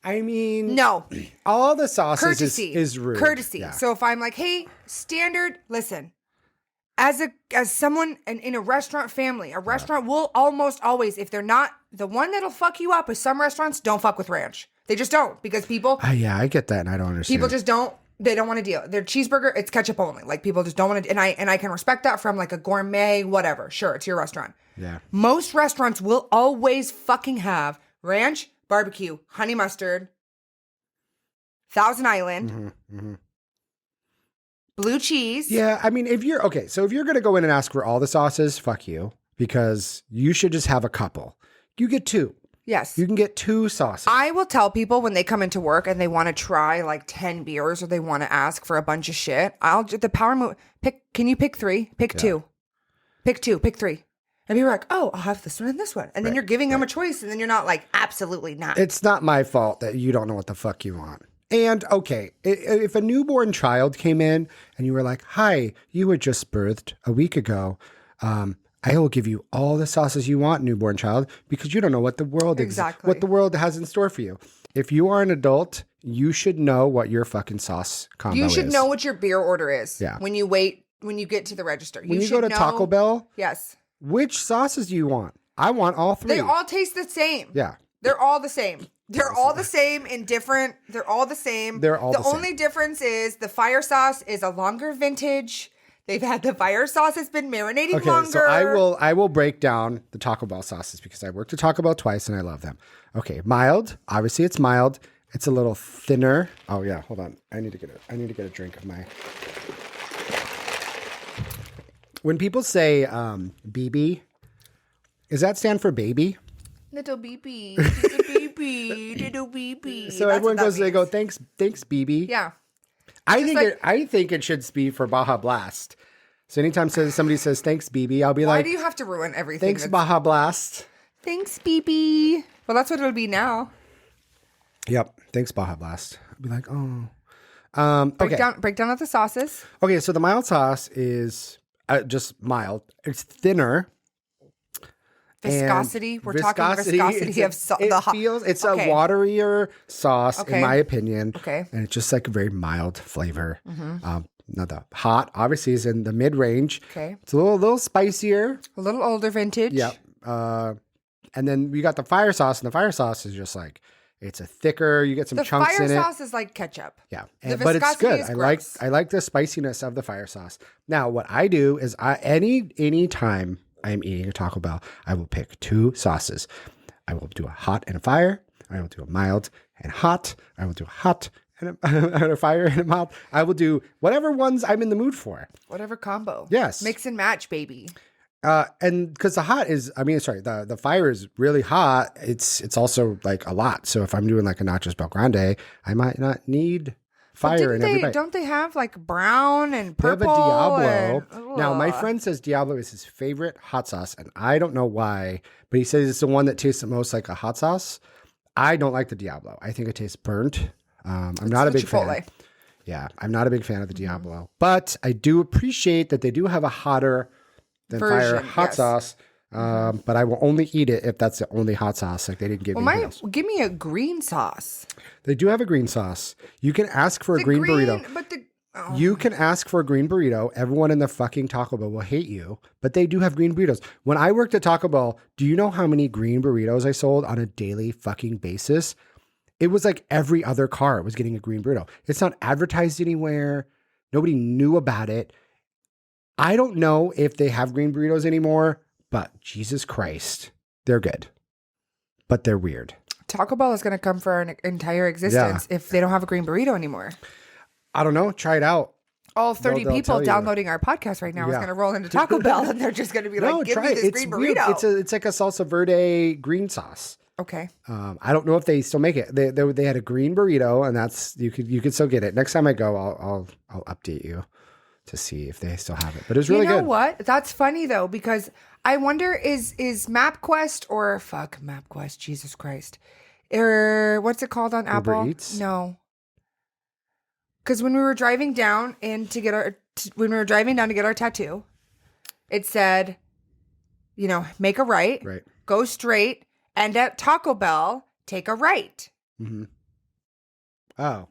[SPEAKER 2] I mean,
[SPEAKER 1] No.
[SPEAKER 2] all the sauces
[SPEAKER 1] Courtesy
[SPEAKER 2] is rude.
[SPEAKER 1] Courtesy.
[SPEAKER 2] Yeah.
[SPEAKER 1] So if I'm like, hey, standard, listen, as someone in a restaurant family, a restaurant will almost always, if they're not, the one that'll fuck you up is some restaurants don't fuck with ranch. They just don't, because people
[SPEAKER 2] Yeah, I get that, and I don't understand.
[SPEAKER 1] people just don't. They don't want to deal. Their cheeseburger, it's ketchup only. Like, people just don't want to. And I can respect that from like a gourmet, whatever. Sure, it's your restaurant.
[SPEAKER 2] Yeah.
[SPEAKER 1] Most restaurants will always fucking have ranch, barbecue, honey mustard, Thousand Island, blue cheese.
[SPEAKER 2] Yeah, I mean, if you're going to go in and ask for all the sauces, fuck you, because you should just have a couple. You get two.
[SPEAKER 1] Yes.
[SPEAKER 2] You can get two sauces.
[SPEAKER 1] I will tell people when they come into work and they want to try like 10 beers or they want to ask for a bunch of shit. The power move. Can you pick three? Pick two. Pick two. Pick three. And people are like, oh, I'll have this one and this one. And then you're giving them a choice, and then you're not like, absolutely not.
[SPEAKER 2] It's not my fault that you don't know what the fuck you want. And okay, if a newborn child came in and you were like, hi, you were just birthed a week ago. I will give you all the sauces you want, newborn child, because you don't know what the world what the world has in store for you. If you are an adult, you should know what your fucking sauce combo is.
[SPEAKER 1] You should know what your beer order is.
[SPEAKER 2] Yeah.
[SPEAKER 1] When you get to the register.
[SPEAKER 2] When you go to Taco Bell,
[SPEAKER 1] yes.
[SPEAKER 2] Which sauces do you want? I want all three.
[SPEAKER 1] They all taste the same.
[SPEAKER 2] Yeah.
[SPEAKER 1] They're all the same. They're all the same in different. They're all the same.
[SPEAKER 2] They're all the same.
[SPEAKER 1] The only difference is the fire sauce is a longer vintage. They've had the fire sauce has been marinating longer.
[SPEAKER 2] So I will break down the Taco Bell sauces because I worked at Taco Bell twice and I love them. Okay, mild. Obviously, it's mild. It's a little thinner. Oh yeah, hold on. I need to get a drink of my. When people say BB, does that stand for baby?
[SPEAKER 1] Little BB, little BB, little BB.
[SPEAKER 2] So everyone goes, they go, thanks, BB.
[SPEAKER 1] Yeah.
[SPEAKER 2] I think it should be for Baja Blast. So anytime somebody says thanks, BB, I'll be
[SPEAKER 1] Why
[SPEAKER 2] like,
[SPEAKER 1] do you have to ruin everything?
[SPEAKER 2] thanks, Baja Blast.
[SPEAKER 1] Thanks, BB. Well, that's what it'll be now.
[SPEAKER 2] Yep. Thanks, Baja Blast. I'll be like, oh. Okay.
[SPEAKER 1] Break down of the sauces.
[SPEAKER 2] Okay. So the mild sauce is just mild. It's thinner.
[SPEAKER 1] Viscosity. We're talking viscosity of
[SPEAKER 2] It's a waterier sauce, in my opinion.
[SPEAKER 1] Okay.
[SPEAKER 2] And it's just like a very mild flavor. Now the hot obviously is in the mid range.
[SPEAKER 1] Okay.
[SPEAKER 2] It's a little spicier.
[SPEAKER 1] A little older vintage.
[SPEAKER 2] Yep. And then we got the fire sauce, and the fire sauce is just like, it's a thicker, you get some chunks in it.
[SPEAKER 1] The fire sauce is like ketchup.
[SPEAKER 2] Yeah.
[SPEAKER 1] But
[SPEAKER 2] it's good. I like the spiciness of the fire sauce. Now, what I do is any time I'm eating a Taco Bell, I will pick two sauces. I will do a hot and a fire. I will do a mild and hot. I will do a hot and a fire and a mild. I will do whatever ones I'm in the mood for.
[SPEAKER 1] Whatever combo.
[SPEAKER 2] Yes.
[SPEAKER 1] Mix and match, baby.
[SPEAKER 2] And because the fire is really hot. It's also like a lot. So if I'm doing like a Nachos Bel Grande, I might not need fire in every bite.
[SPEAKER 1] Don't they have like brown and purple?
[SPEAKER 2] They have a Diablo. Now, my friend says Diablo is his favorite hot sauce, and I don't know why, but he says it's the one that tastes the most like a hot sauce. I don't like the Diablo. I think it tastes burnt. I'm not a big fan. Yeah, I'm not a big fan of the Diablo, but I do appreciate that they do have a hotter than fire hot sauce. But I will only eat it if that's the only hot sauce. Like they didn't give me anything else.
[SPEAKER 1] Give me a green sauce.
[SPEAKER 2] They do have a green sauce. You can ask for a green burrito.
[SPEAKER 1] But
[SPEAKER 2] You can ask for a green burrito. Everyone in the fucking Taco Bell will hate you, but they do have green burritos. When I worked at Taco Bell, do you know how many green burritos I sold on a daily fucking basis? It was like every other car was getting a green burrito. It's not advertised anywhere. Nobody knew about it. I don't know if they have green burritos anymore, but Jesus Christ, they're good, but they're weird.
[SPEAKER 1] Taco Bell is going to come for an entire existence if they don't have a green burrito anymore.
[SPEAKER 2] I don't know. Try it out.
[SPEAKER 1] All 30
[SPEAKER 2] they'll
[SPEAKER 1] people
[SPEAKER 2] tell you.
[SPEAKER 1] downloading our podcast right now is
[SPEAKER 2] Yeah.
[SPEAKER 1] going to roll into Taco Bell and they're just going to be like,
[SPEAKER 2] No,
[SPEAKER 1] give
[SPEAKER 2] try
[SPEAKER 1] me
[SPEAKER 2] it.
[SPEAKER 1] this
[SPEAKER 2] It's
[SPEAKER 1] green
[SPEAKER 2] weird.
[SPEAKER 1] burrito.
[SPEAKER 2] It's like a salsa verde green sauce.
[SPEAKER 1] Okay.
[SPEAKER 2] I don't know if they still make it. They had a green burrito, and that's you could still get it. Next time I go, I'll update you to see if they still have it. But it's really good.
[SPEAKER 1] You know what? That's funny though, because I wonder is MapQuest or fuck MapQuest, Jesus Christ. Or what's it called on Apple?
[SPEAKER 2] Eats?
[SPEAKER 1] No. Because when we were driving down to get our tattoo, it said, make a right, go straight, and at Taco Bell, take a right.
[SPEAKER 2] Mm-hmm. Oh,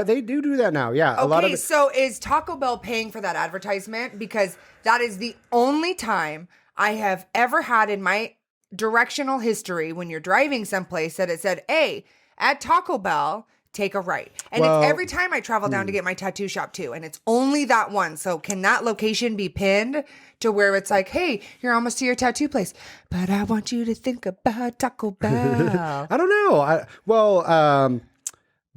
[SPEAKER 2] they do that now. Yeah.
[SPEAKER 1] Okay, so is Taco Bell paying for that advertisement? Because that is the only time I have ever had in my directional history when you're driving someplace that it said, hey, at Taco Bell, take a right. And it's every time I travel down to get my tattoo shop too. And it's only that one. So can that location be pinned to where it's like, hey, you're almost to your tattoo place, but I want you to think about Taco Bell.
[SPEAKER 2] I don't know.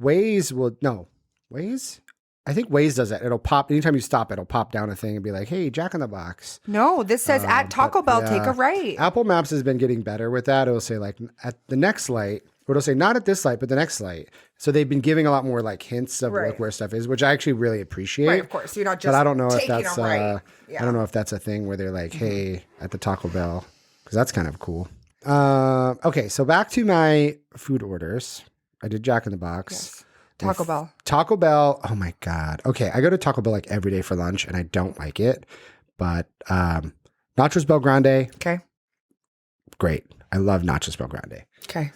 [SPEAKER 2] Waze? I think Waze does it. It'll pop anytime you stop. It'll pop down a thing and be like, "Hey, Jack in the Box."
[SPEAKER 1] No, this says at Taco Bell, take a right.
[SPEAKER 2] Apple Maps has been getting better with that. It'll say like at the next light, or it'll say not at this light, but the next light. So they've been giving a lot more like hints of like where stuff is, which I actually really appreciate.
[SPEAKER 1] Right, of course. You're not just.
[SPEAKER 2] But I don't know if
[SPEAKER 1] taking
[SPEAKER 2] that's.
[SPEAKER 1] a right.
[SPEAKER 2] I don't know if that's a thing where they're like, "Hey, at the Taco Bell," because that's kind of cool. Okay, so back to my food orders. I did Jack in the Box.
[SPEAKER 1] Yes. Taco Bell.
[SPEAKER 2] Taco Bell. Oh my God. Okay. I go to Taco Bell like every day for lunch and I don't like it, but, Nachos Bel Grande.
[SPEAKER 1] Okay.
[SPEAKER 2] Great. I love Nachos Bel Grande.
[SPEAKER 1] Okay.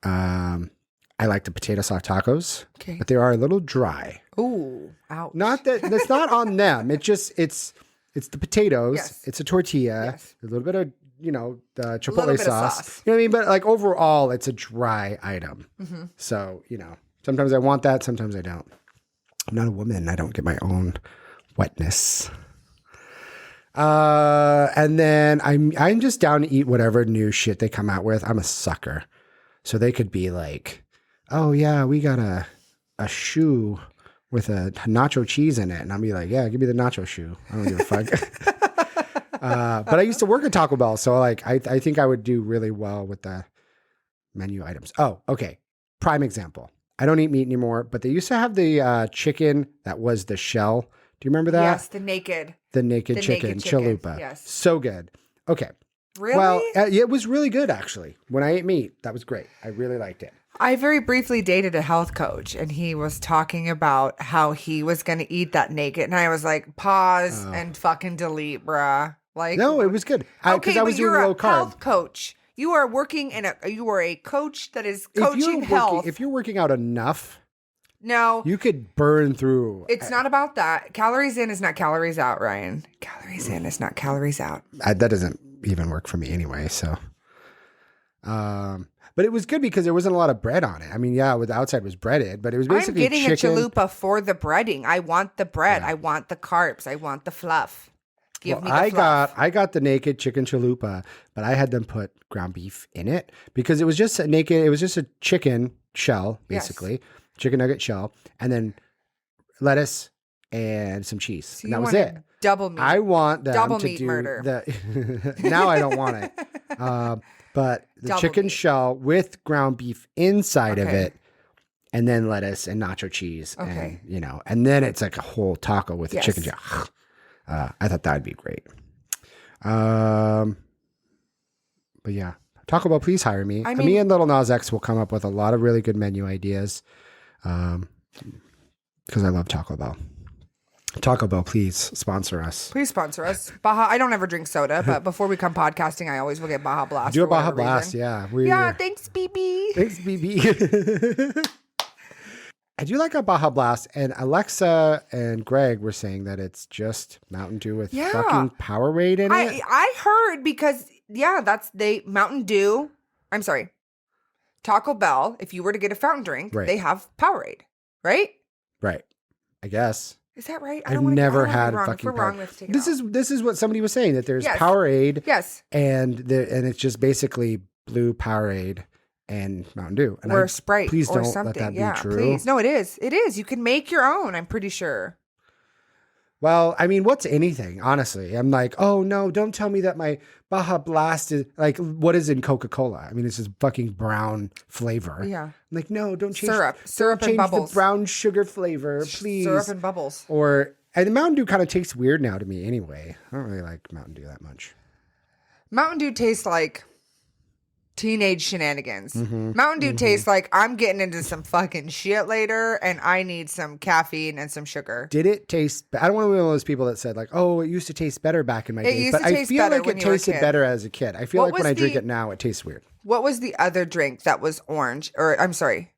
[SPEAKER 2] I like the potato soft tacos,
[SPEAKER 1] Okay.
[SPEAKER 2] but they are a little dry.
[SPEAKER 1] Ooh, ouch.
[SPEAKER 2] Not that that's not on them. It's the potatoes.
[SPEAKER 1] Yes.
[SPEAKER 2] It's a tortilla,
[SPEAKER 1] Yes.
[SPEAKER 2] a little bit of, the chipotle
[SPEAKER 1] little bit of
[SPEAKER 2] sauce.
[SPEAKER 1] sauce.
[SPEAKER 2] You know what I mean? But like overall, it's a dry item.
[SPEAKER 1] Mm-hmm.
[SPEAKER 2] So, sometimes I want that. Sometimes I don't. I'm not a woman. I don't get my own wetness. And then I'm just down to eat whatever new shit they come out with. I'm a sucker. So they could be like, oh yeah, we got a shoe with a nacho cheese in it. And I'll be like, yeah, give me the nacho shoe. I don't give a fuck. But I used to work at Taco Bell. So like, I think I would do really well with the menu items. Oh, okay. Prime example. I don't eat meat anymore, but they used to have the chicken that was the shell. Do you remember that?
[SPEAKER 1] Yes, the naked
[SPEAKER 2] chicken, chalupa.
[SPEAKER 1] Yes.
[SPEAKER 2] So good. Okay.
[SPEAKER 1] Really?
[SPEAKER 2] Well, it was really good, actually. When I ate meat, that was great. I really liked it.
[SPEAKER 1] I very briefly dated a health coach, and he was talking about how he was going to eat that naked. And I was like, pause and fucking delete, bruh. Like,
[SPEAKER 2] no, it was good.
[SPEAKER 1] Okay,
[SPEAKER 2] I
[SPEAKER 1] but
[SPEAKER 2] was doing
[SPEAKER 1] you're a
[SPEAKER 2] low carb.
[SPEAKER 1] health coach. You are working you are a coach that is coaching health.
[SPEAKER 2] If you're working out enough,
[SPEAKER 1] no,
[SPEAKER 2] you could burn through.
[SPEAKER 1] It's not about that. Calories in is not calories out, Ryan. Calories in is not calories out.
[SPEAKER 2] That doesn't even work for me anyway. So, but it was good because there wasn't a lot of bread on it. I mean, yeah, the outside was breaded, but it was basically
[SPEAKER 1] I'm getting
[SPEAKER 2] chicken.
[SPEAKER 1] a chalupa for the breading. I want the bread. Yeah. I want the carbs. I want the fluff. Give me the fluff.
[SPEAKER 2] I got the naked chicken chalupa, but I had them put ground beef in it because it was just a naked. It was just a chicken shell, basically, chicken nugget shell, and then lettuce and some cheese.
[SPEAKER 1] So
[SPEAKER 2] and that was it.
[SPEAKER 1] Double meat.
[SPEAKER 2] I want them
[SPEAKER 1] double
[SPEAKER 2] to
[SPEAKER 1] meat
[SPEAKER 2] do
[SPEAKER 1] murder.
[SPEAKER 2] Now I don't want it. But the
[SPEAKER 1] Double
[SPEAKER 2] chicken
[SPEAKER 1] meat.
[SPEAKER 2] shell with ground beef inside of it, and then lettuce and nacho cheese, and and then it's like a whole taco with the chicken shell. I thought that'd be great. But yeah, Taco Bell, please hire me. Me and Little Nas X will come up with a lot of really good menu ideas. Because I love Taco Bell. Taco Bell, please sponsor us.
[SPEAKER 1] Please sponsor us. Baja. I don't ever drink soda, but before we come podcasting, I always will get Baja Blast.
[SPEAKER 2] Do a Baja Blast, yeah.
[SPEAKER 1] Thanks, BB.
[SPEAKER 2] Thanks, BB. I do like a Baja Blast, and Alexa and Greg were saying that it's just Mountain Dew with fucking Powerade in it.
[SPEAKER 1] I heard because, Mountain Dew, I'm sorry, Taco Bell, if you were to get a fountain drink, they have Powerade, right?
[SPEAKER 2] Right. I guess.
[SPEAKER 1] Is that right?
[SPEAKER 2] I've never had fucking Powerade. This is what somebody was saying, that there's Powerade.
[SPEAKER 1] Yes.
[SPEAKER 2] And it's just basically blue Powerade and Mountain Dew. And
[SPEAKER 1] or Sprite.
[SPEAKER 2] Please
[SPEAKER 1] or
[SPEAKER 2] don't
[SPEAKER 1] something.
[SPEAKER 2] let that be true.
[SPEAKER 1] Please. No, it is. It is. You can make your own, I'm pretty sure.
[SPEAKER 2] Well, I mean, what's anything, honestly? I'm like, oh no, don't tell me that my Baja Blast is like, what is in Coca-Cola? I mean, it's just fucking brown flavor.
[SPEAKER 1] Yeah.
[SPEAKER 2] I'm like, no, don't change
[SPEAKER 1] Syrup and
[SPEAKER 2] change
[SPEAKER 1] bubbles.
[SPEAKER 2] the brown sugar flavor, please.
[SPEAKER 1] Syrup and bubbles.
[SPEAKER 2] And the Mountain Dew kind of tastes weird now to me anyway. I don't really like Mountain Dew that much.
[SPEAKER 1] Mountain Dew tastes like teenage shenanigans.
[SPEAKER 2] Mm-hmm.
[SPEAKER 1] Mountain Dew tastes like I'm getting into some fucking shit later and I need some caffeine and some sugar.
[SPEAKER 2] Did it taste? I don't want to be one of those people that said like, "Oh, it used to taste better back in my days,"
[SPEAKER 1] used
[SPEAKER 2] but
[SPEAKER 1] to
[SPEAKER 2] I
[SPEAKER 1] taste
[SPEAKER 2] feel
[SPEAKER 1] better
[SPEAKER 2] like
[SPEAKER 1] when
[SPEAKER 2] it
[SPEAKER 1] you were a
[SPEAKER 2] tasted
[SPEAKER 1] kid.
[SPEAKER 2] better as a kid. I feel
[SPEAKER 1] What
[SPEAKER 2] like when
[SPEAKER 1] was
[SPEAKER 2] I drink
[SPEAKER 1] the-
[SPEAKER 2] it now, it tastes weird.
[SPEAKER 1] What was the other drink that was orange? Or I'm sorry.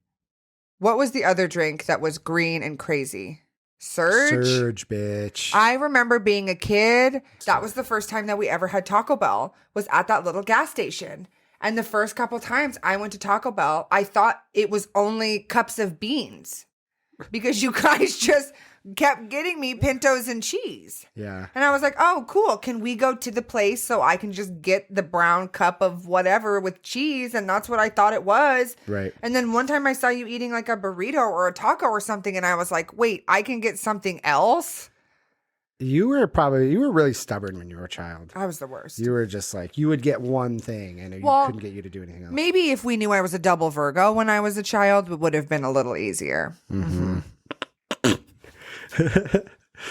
[SPEAKER 1] What was the other drink that was green and crazy? Surge,
[SPEAKER 2] bitch.
[SPEAKER 1] I remember being a kid. That was the first time that we ever had Taco Bell, was at that little gas station. And the first couple times I went to Taco Bell, I thought it was only cups of beans because you guys just kept getting me pintos and cheese.
[SPEAKER 2] Yeah.
[SPEAKER 1] And I was like, oh, cool. Can we go to the place so I can just get the brown cup of whatever with cheese? And that's what I thought it was.
[SPEAKER 2] Right.
[SPEAKER 1] And then one time I saw you eating like a burrito or a taco or something. And I was like, wait, I can get something else?
[SPEAKER 2] You were really stubborn when you were a child.
[SPEAKER 1] I was the worst.
[SPEAKER 2] You were just like, you would get one thing and
[SPEAKER 1] Well,
[SPEAKER 2] couldn't get you to do anything else.
[SPEAKER 1] Maybe if we knew I was a double Virgo when I was a child, it would have been a little easier.
[SPEAKER 2] Mm-hmm.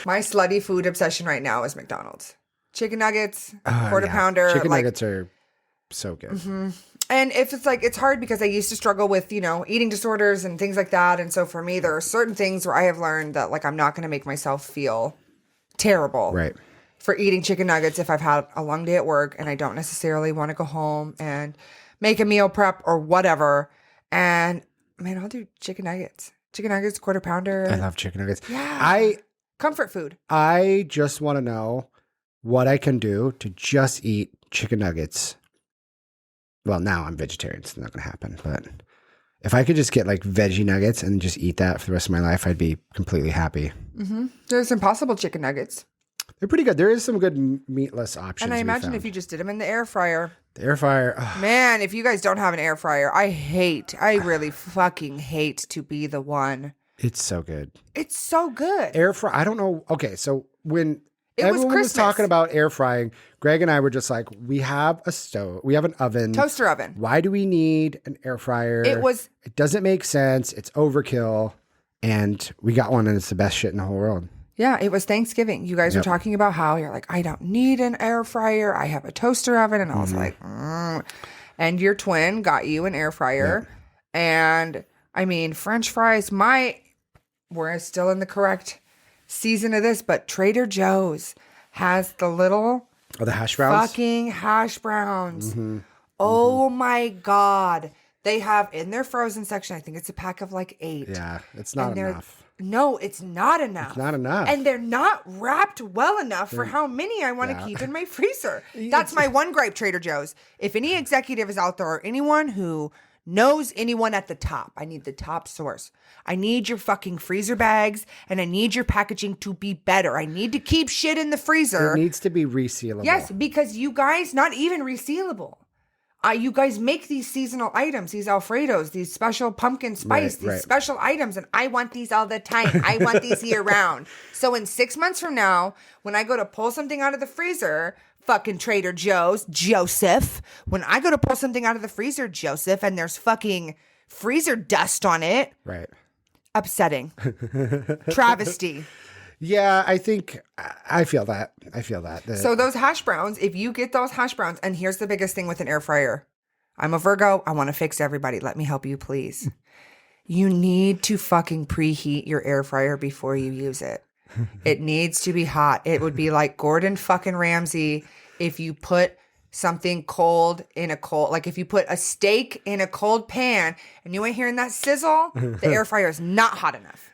[SPEAKER 1] My slutty food obsession right now is McDonald's. Chicken nuggets,
[SPEAKER 2] Oh,
[SPEAKER 1] quarter
[SPEAKER 2] yeah.
[SPEAKER 1] pounder.
[SPEAKER 2] Chicken
[SPEAKER 1] like,
[SPEAKER 2] nuggets are so good.
[SPEAKER 1] And if it's like, it's hard because I used to struggle with, eating disorders and things like that. And so for me, there are certain things where I have learned that like I'm not going to make myself feel terrible
[SPEAKER 2] Right.
[SPEAKER 1] for eating chicken nuggets if I've had a long day at work and I don't necessarily want to go home and make a meal prep or whatever. And man, I'll do chicken nuggets. Chicken nuggets, quarter pounder.
[SPEAKER 2] I love chicken nuggets.
[SPEAKER 1] Yeah. Comfort food.
[SPEAKER 2] I just want to know what I can do to just eat chicken nuggets. Well, now I'm vegetarian. It's not going to happen. But if I could just get like veggie nuggets and just eat that for the rest of my life, I'd be completely happy.
[SPEAKER 1] Mm-hmm. There's Impossible chicken nuggets.
[SPEAKER 2] They're pretty good. There is some good meatless options.
[SPEAKER 1] And I imagine if you just did them in the air fryer.
[SPEAKER 2] The air fryer. Oh,
[SPEAKER 1] Man, if you guys don't have an air fryer, I really fucking hate to be the one.
[SPEAKER 2] it's so good.
[SPEAKER 1] It's so good.
[SPEAKER 2] Air fry. I don't know. Okay, so when
[SPEAKER 1] It was
[SPEAKER 2] everyone was
[SPEAKER 1] Christmas.
[SPEAKER 2] talking about air frying, Greg and I were just like, we have a stove. We have an oven.
[SPEAKER 1] Toaster oven.
[SPEAKER 2] Why do we need an air fryer? It doesn't make sense. It's overkill. And we got one and it's the best shit in the whole world.
[SPEAKER 1] Yeah, it was Thanksgiving. You guys were talking about how you're like, I don't need an air fryer. I have a toaster oven. And I was like, And your twin got you an air fryer. And I mean, French fries, we're still in the correct season of this, but Trader Joe's has the little
[SPEAKER 2] Oh, the hash browns?
[SPEAKER 1] fucking hash browns. Oh my God. They have in their frozen section, I think it's a pack of like 8.
[SPEAKER 2] Yeah, it's not
[SPEAKER 1] And they're-
[SPEAKER 2] enough.
[SPEAKER 1] No, it's not enough.
[SPEAKER 2] It's not enough.
[SPEAKER 1] And they're not wrapped well enough for how many I want to keep in my freezer. That's my one gripe, Trader Joe's. If any executive is out there or anyone who knows anyone at the top, I need the top source. I need your fucking freezer bags and I need your packaging to be better. I need to keep shit in the freezer.
[SPEAKER 2] It needs to be resealable.
[SPEAKER 1] Yes, because you guys, not even resealable. You guys make these seasonal items, these Alfredos, these special pumpkin spice, these special items, and I want these all the time. I want these year round. So in 6 months from now, when I go to pull something out of the freezer, fucking Trader Joe's, Joseph, when I go to pull something out of the freezer, Joseph, and there's fucking freezer dust on it.
[SPEAKER 2] Right.
[SPEAKER 1] Upsetting. Travesty.
[SPEAKER 2] Yeah, I think I feel that.
[SPEAKER 1] So those hash browns, if you get those hash browns, and here's the biggest thing with an air fryer. I'm a Virgo. I want to fix everybody. Let me help you, please. You need to fucking preheat your air fryer before you use it. It needs to be hot. It would be like Gordon fucking Ramsay if you put something cold in a cold, like if you put a steak in a cold pan and you ain't hearing that sizzle, the air fryer is not hot enough.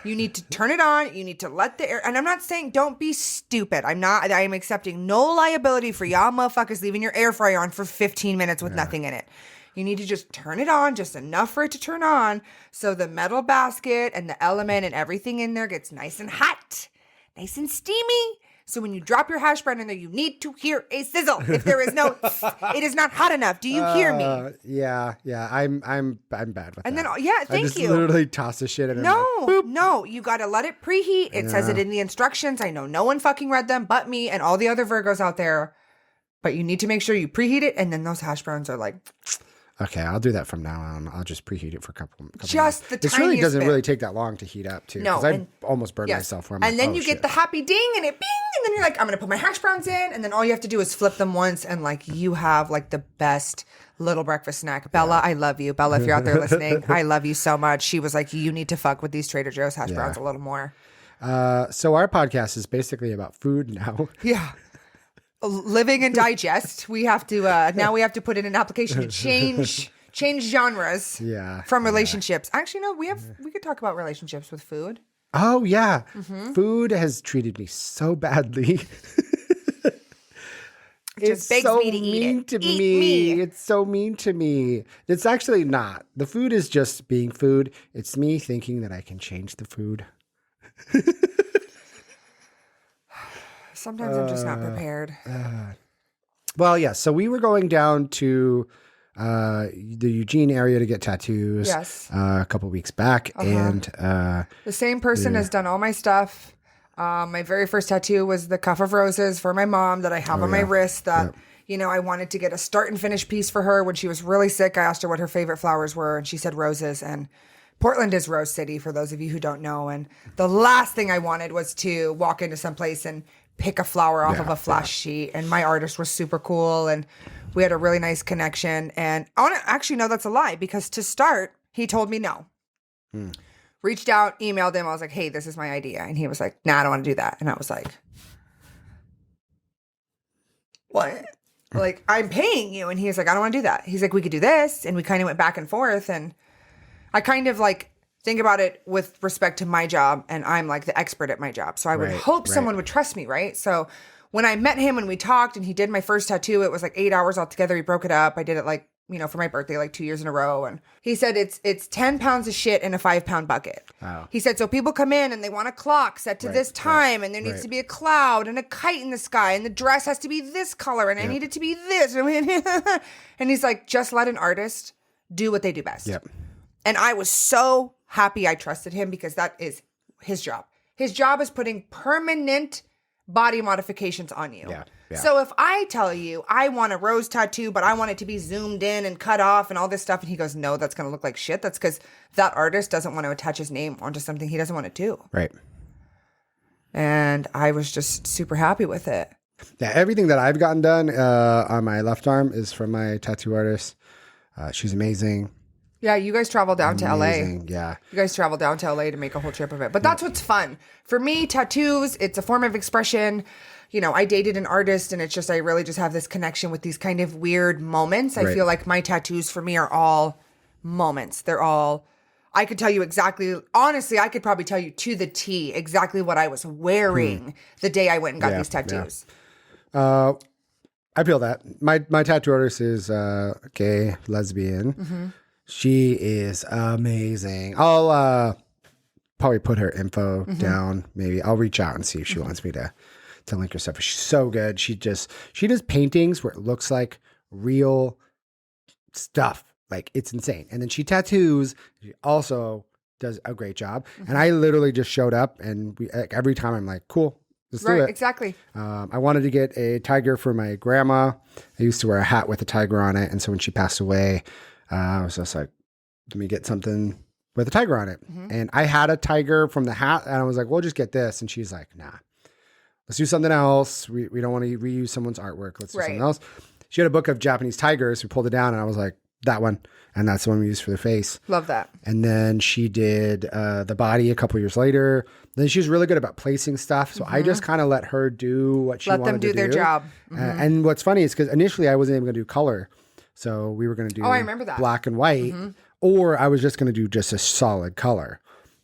[SPEAKER 1] You need to turn it on. You need to let the air, and I'm not saying don't be stupid. I am accepting no liability for y'all motherfuckers leaving your air fryer on for 15 minutes with nothing in it. You need to just turn it on, just enough for it to turn on, so the metal basket and the element and everything in there gets nice and hot, nice and steamy, So when you drop your hash brown in there, you need to hear a sizzle. If there is no, it is not hot enough. Do you hear me?
[SPEAKER 2] Yeah. I'm bad with
[SPEAKER 1] And
[SPEAKER 2] that.
[SPEAKER 1] then, yeah,
[SPEAKER 2] I
[SPEAKER 1] thank
[SPEAKER 2] just
[SPEAKER 1] you.
[SPEAKER 2] literally toss the shit in.
[SPEAKER 1] No, you got to let it preheat. It says it in the instructions. I know no one fucking read them but me and all the other Virgos out there. But you need to make sure you preheat it, and then those hash browns are like...
[SPEAKER 2] Okay, I'll do that from now on. I'll just preheat it for a couple
[SPEAKER 1] just
[SPEAKER 2] minutes.
[SPEAKER 1] the
[SPEAKER 2] This really
[SPEAKER 1] tiniest
[SPEAKER 2] doesn't
[SPEAKER 1] bit.
[SPEAKER 2] really take that long to heat up, too.
[SPEAKER 1] No,
[SPEAKER 2] because I almost burned myself. Where I'm
[SPEAKER 1] and
[SPEAKER 2] like,
[SPEAKER 1] then you get the happy ding, and it bing, and then you're like, I'm going to put my hash browns in, and then all you have to do is flip them once, and like you have like the best little breakfast snack. Bella, I love you. Bella, if you're out there listening, I love you so much. She was like, you need to fuck with these Trader Joe's hash browns a little more.
[SPEAKER 2] So our podcast is basically about food now.
[SPEAKER 1] Yeah. Living and digest. We have to now we have to put in an application to change genres from relationships. Actually, no, we could talk about relationships with food.
[SPEAKER 2] Oh yeah. Food has treated me so badly. It's
[SPEAKER 1] begs
[SPEAKER 2] so
[SPEAKER 1] me to eat
[SPEAKER 2] mean
[SPEAKER 1] it.
[SPEAKER 2] to
[SPEAKER 1] Eat
[SPEAKER 2] me.
[SPEAKER 1] me.
[SPEAKER 2] It's so mean to me. It's actually not. The food is just being food. It's me thinking that I can change the food.
[SPEAKER 1] Sometimes I'm just not prepared.
[SPEAKER 2] Well, yeah. So we were going down to the Eugene area to get tattoos.
[SPEAKER 1] Yes.
[SPEAKER 2] A couple weeks back, and
[SPEAKER 1] The same person has done all my stuff. My very first tattoo was the cuff of roses for my mom that I have on my wrist that, you know, I wanted to get a start and finish piece for her when she was really sick. I asked her what her favorite flowers were, and she said roses. And Portland is Rose City, for those of you who don't know. And the last thing I wanted was to walk into some place and pick a flower off of a flash sheet. And my artist was super cool, and we had a really nice connection. And I want to actually, no, that's a lie, because to start, he told me no. Reached out, emailed him. I was like, hey, this is my idea. And he was like, nah, I don't want to do that. And I was like, what? Like, I'm paying you. And he was like, I don't want to do that. He's like, we could do this. And we kind of went back and forth. And I kind of like think about it with respect to my job. And I'm like the expert at my job. So I would hope someone would trust me, right? So when I met him and we talked and he did my first tattoo, it was like 8 hours altogether. He broke it up. I did it like, you know, for my birthday, like 2 years in a row. And he said, it's 10 pounds of shit in a 5-pound bucket. Wow. He said, so people come in and they want a clock set to this time. And there needs to be a cloud and a kite in the sky. And the dress has to be this color. And I need it to be this. And he's like, just let an artist do what they do best.
[SPEAKER 2] Yep.
[SPEAKER 1] And I was so happy I trusted him, because that is his job. His job is putting permanent body modifications on you.
[SPEAKER 2] Yeah.
[SPEAKER 1] So if I tell you I want a rose tattoo, but I want it to be zoomed in and cut off and all this stuff, and he goes, no, that's going to look like shit. That's because that artist doesn't want to attach his name onto something he doesn't want to do.
[SPEAKER 2] Right.
[SPEAKER 1] And I was just super happy with it.
[SPEAKER 2] Yeah. Everything that I've gotten done on my left arm is from my tattoo artist. She's amazing.
[SPEAKER 1] Yeah, you guys travel down to LA.
[SPEAKER 2] Yeah.
[SPEAKER 1] You guys travel down to LA to make a whole trip of it. But that's what's fun. For me, tattoos, it's a form of expression. You know, I dated an artist, and it's just, I really just have this connection with these kind of weird moments. I feel like my tattoos for me are all moments. They're all, I could tell you exactly, honestly, I could probably tell you to the T exactly what I was wearing the day I went and got these tattoos.
[SPEAKER 2] Yeah. I feel that. My tattoo artist is gay, lesbian. She is amazing. I'll probably put her info down. Maybe I'll reach out and see if she wants me to link her stuff. She's so good. She does paintings where it looks like real stuff. Like, it's insane. And then she tattoos. She also does a great job. And I literally just showed up, and every time I'm like, cool, let's do it.
[SPEAKER 1] Exactly.
[SPEAKER 2] I wanted to get a tiger for my grandma. I used to wear a hat with a tiger on it. And so when she passed away, I was just like, let me get something with a tiger on it. And I had a tiger from the hat, and I was like, we'll just get this. And she's like, nah, let's do something else. We don't want to reuse someone's artwork. Let's do something else. She had a book of Japanese tigers. We pulled it down, and I was like, that one. And that's the one we used for the face.
[SPEAKER 1] Love that.
[SPEAKER 2] And then she did the body a couple years later. Then she was really good about placing stuff. So I just kind of let her do what she wanted to do.
[SPEAKER 1] Let them do their job.
[SPEAKER 2] And what's funny is because initially I wasn't even going to do color. So we were going to do
[SPEAKER 1] I remember that.
[SPEAKER 2] black and white, or I was just going to do just a solid color.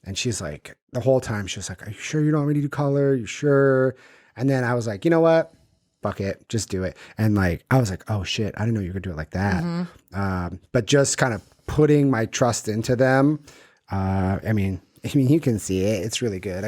[SPEAKER 2] And she's like, the whole time she was like, are you sure you don't want me to do color? You sure? And then I was like, you know what? Fuck it. Just do it. And like, I was like, oh shit, I didn't know you could do it like that. But just kind of putting my trust into them. I mean, you can see it. It's really good.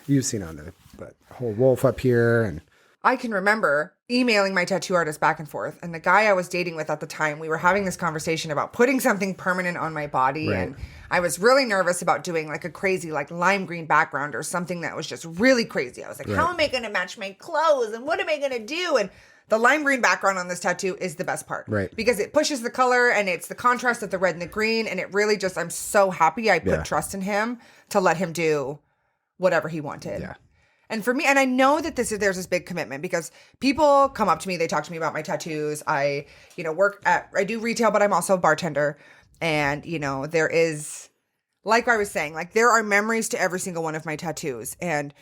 [SPEAKER 2] You've seen it on the but a whole wolf up here. And
[SPEAKER 1] I can remember emailing my tattoo artist back and forth. And the guy I was dating with at the time, we were having this conversation about putting something permanent on my body.
[SPEAKER 2] Right.
[SPEAKER 1] And I was really nervous about doing like a crazy like lime green background or something that was just really crazy. I was like, how am I going to match my clothes? And what am I going to do? And the lime green background on this tattoo is the best part.
[SPEAKER 2] Right.
[SPEAKER 1] Because it pushes the color and it's the contrast of the red and the green. And it really just, I'm so happy I put trust in him to let him do whatever he wanted.
[SPEAKER 2] Yeah.
[SPEAKER 1] And for me, and I know that there's this big commitment because people come up to me, they talk to me about my tattoos. I do retail, but I'm also a bartender. And, there is, like I was saying, like there are memories to every single one of my tattoos and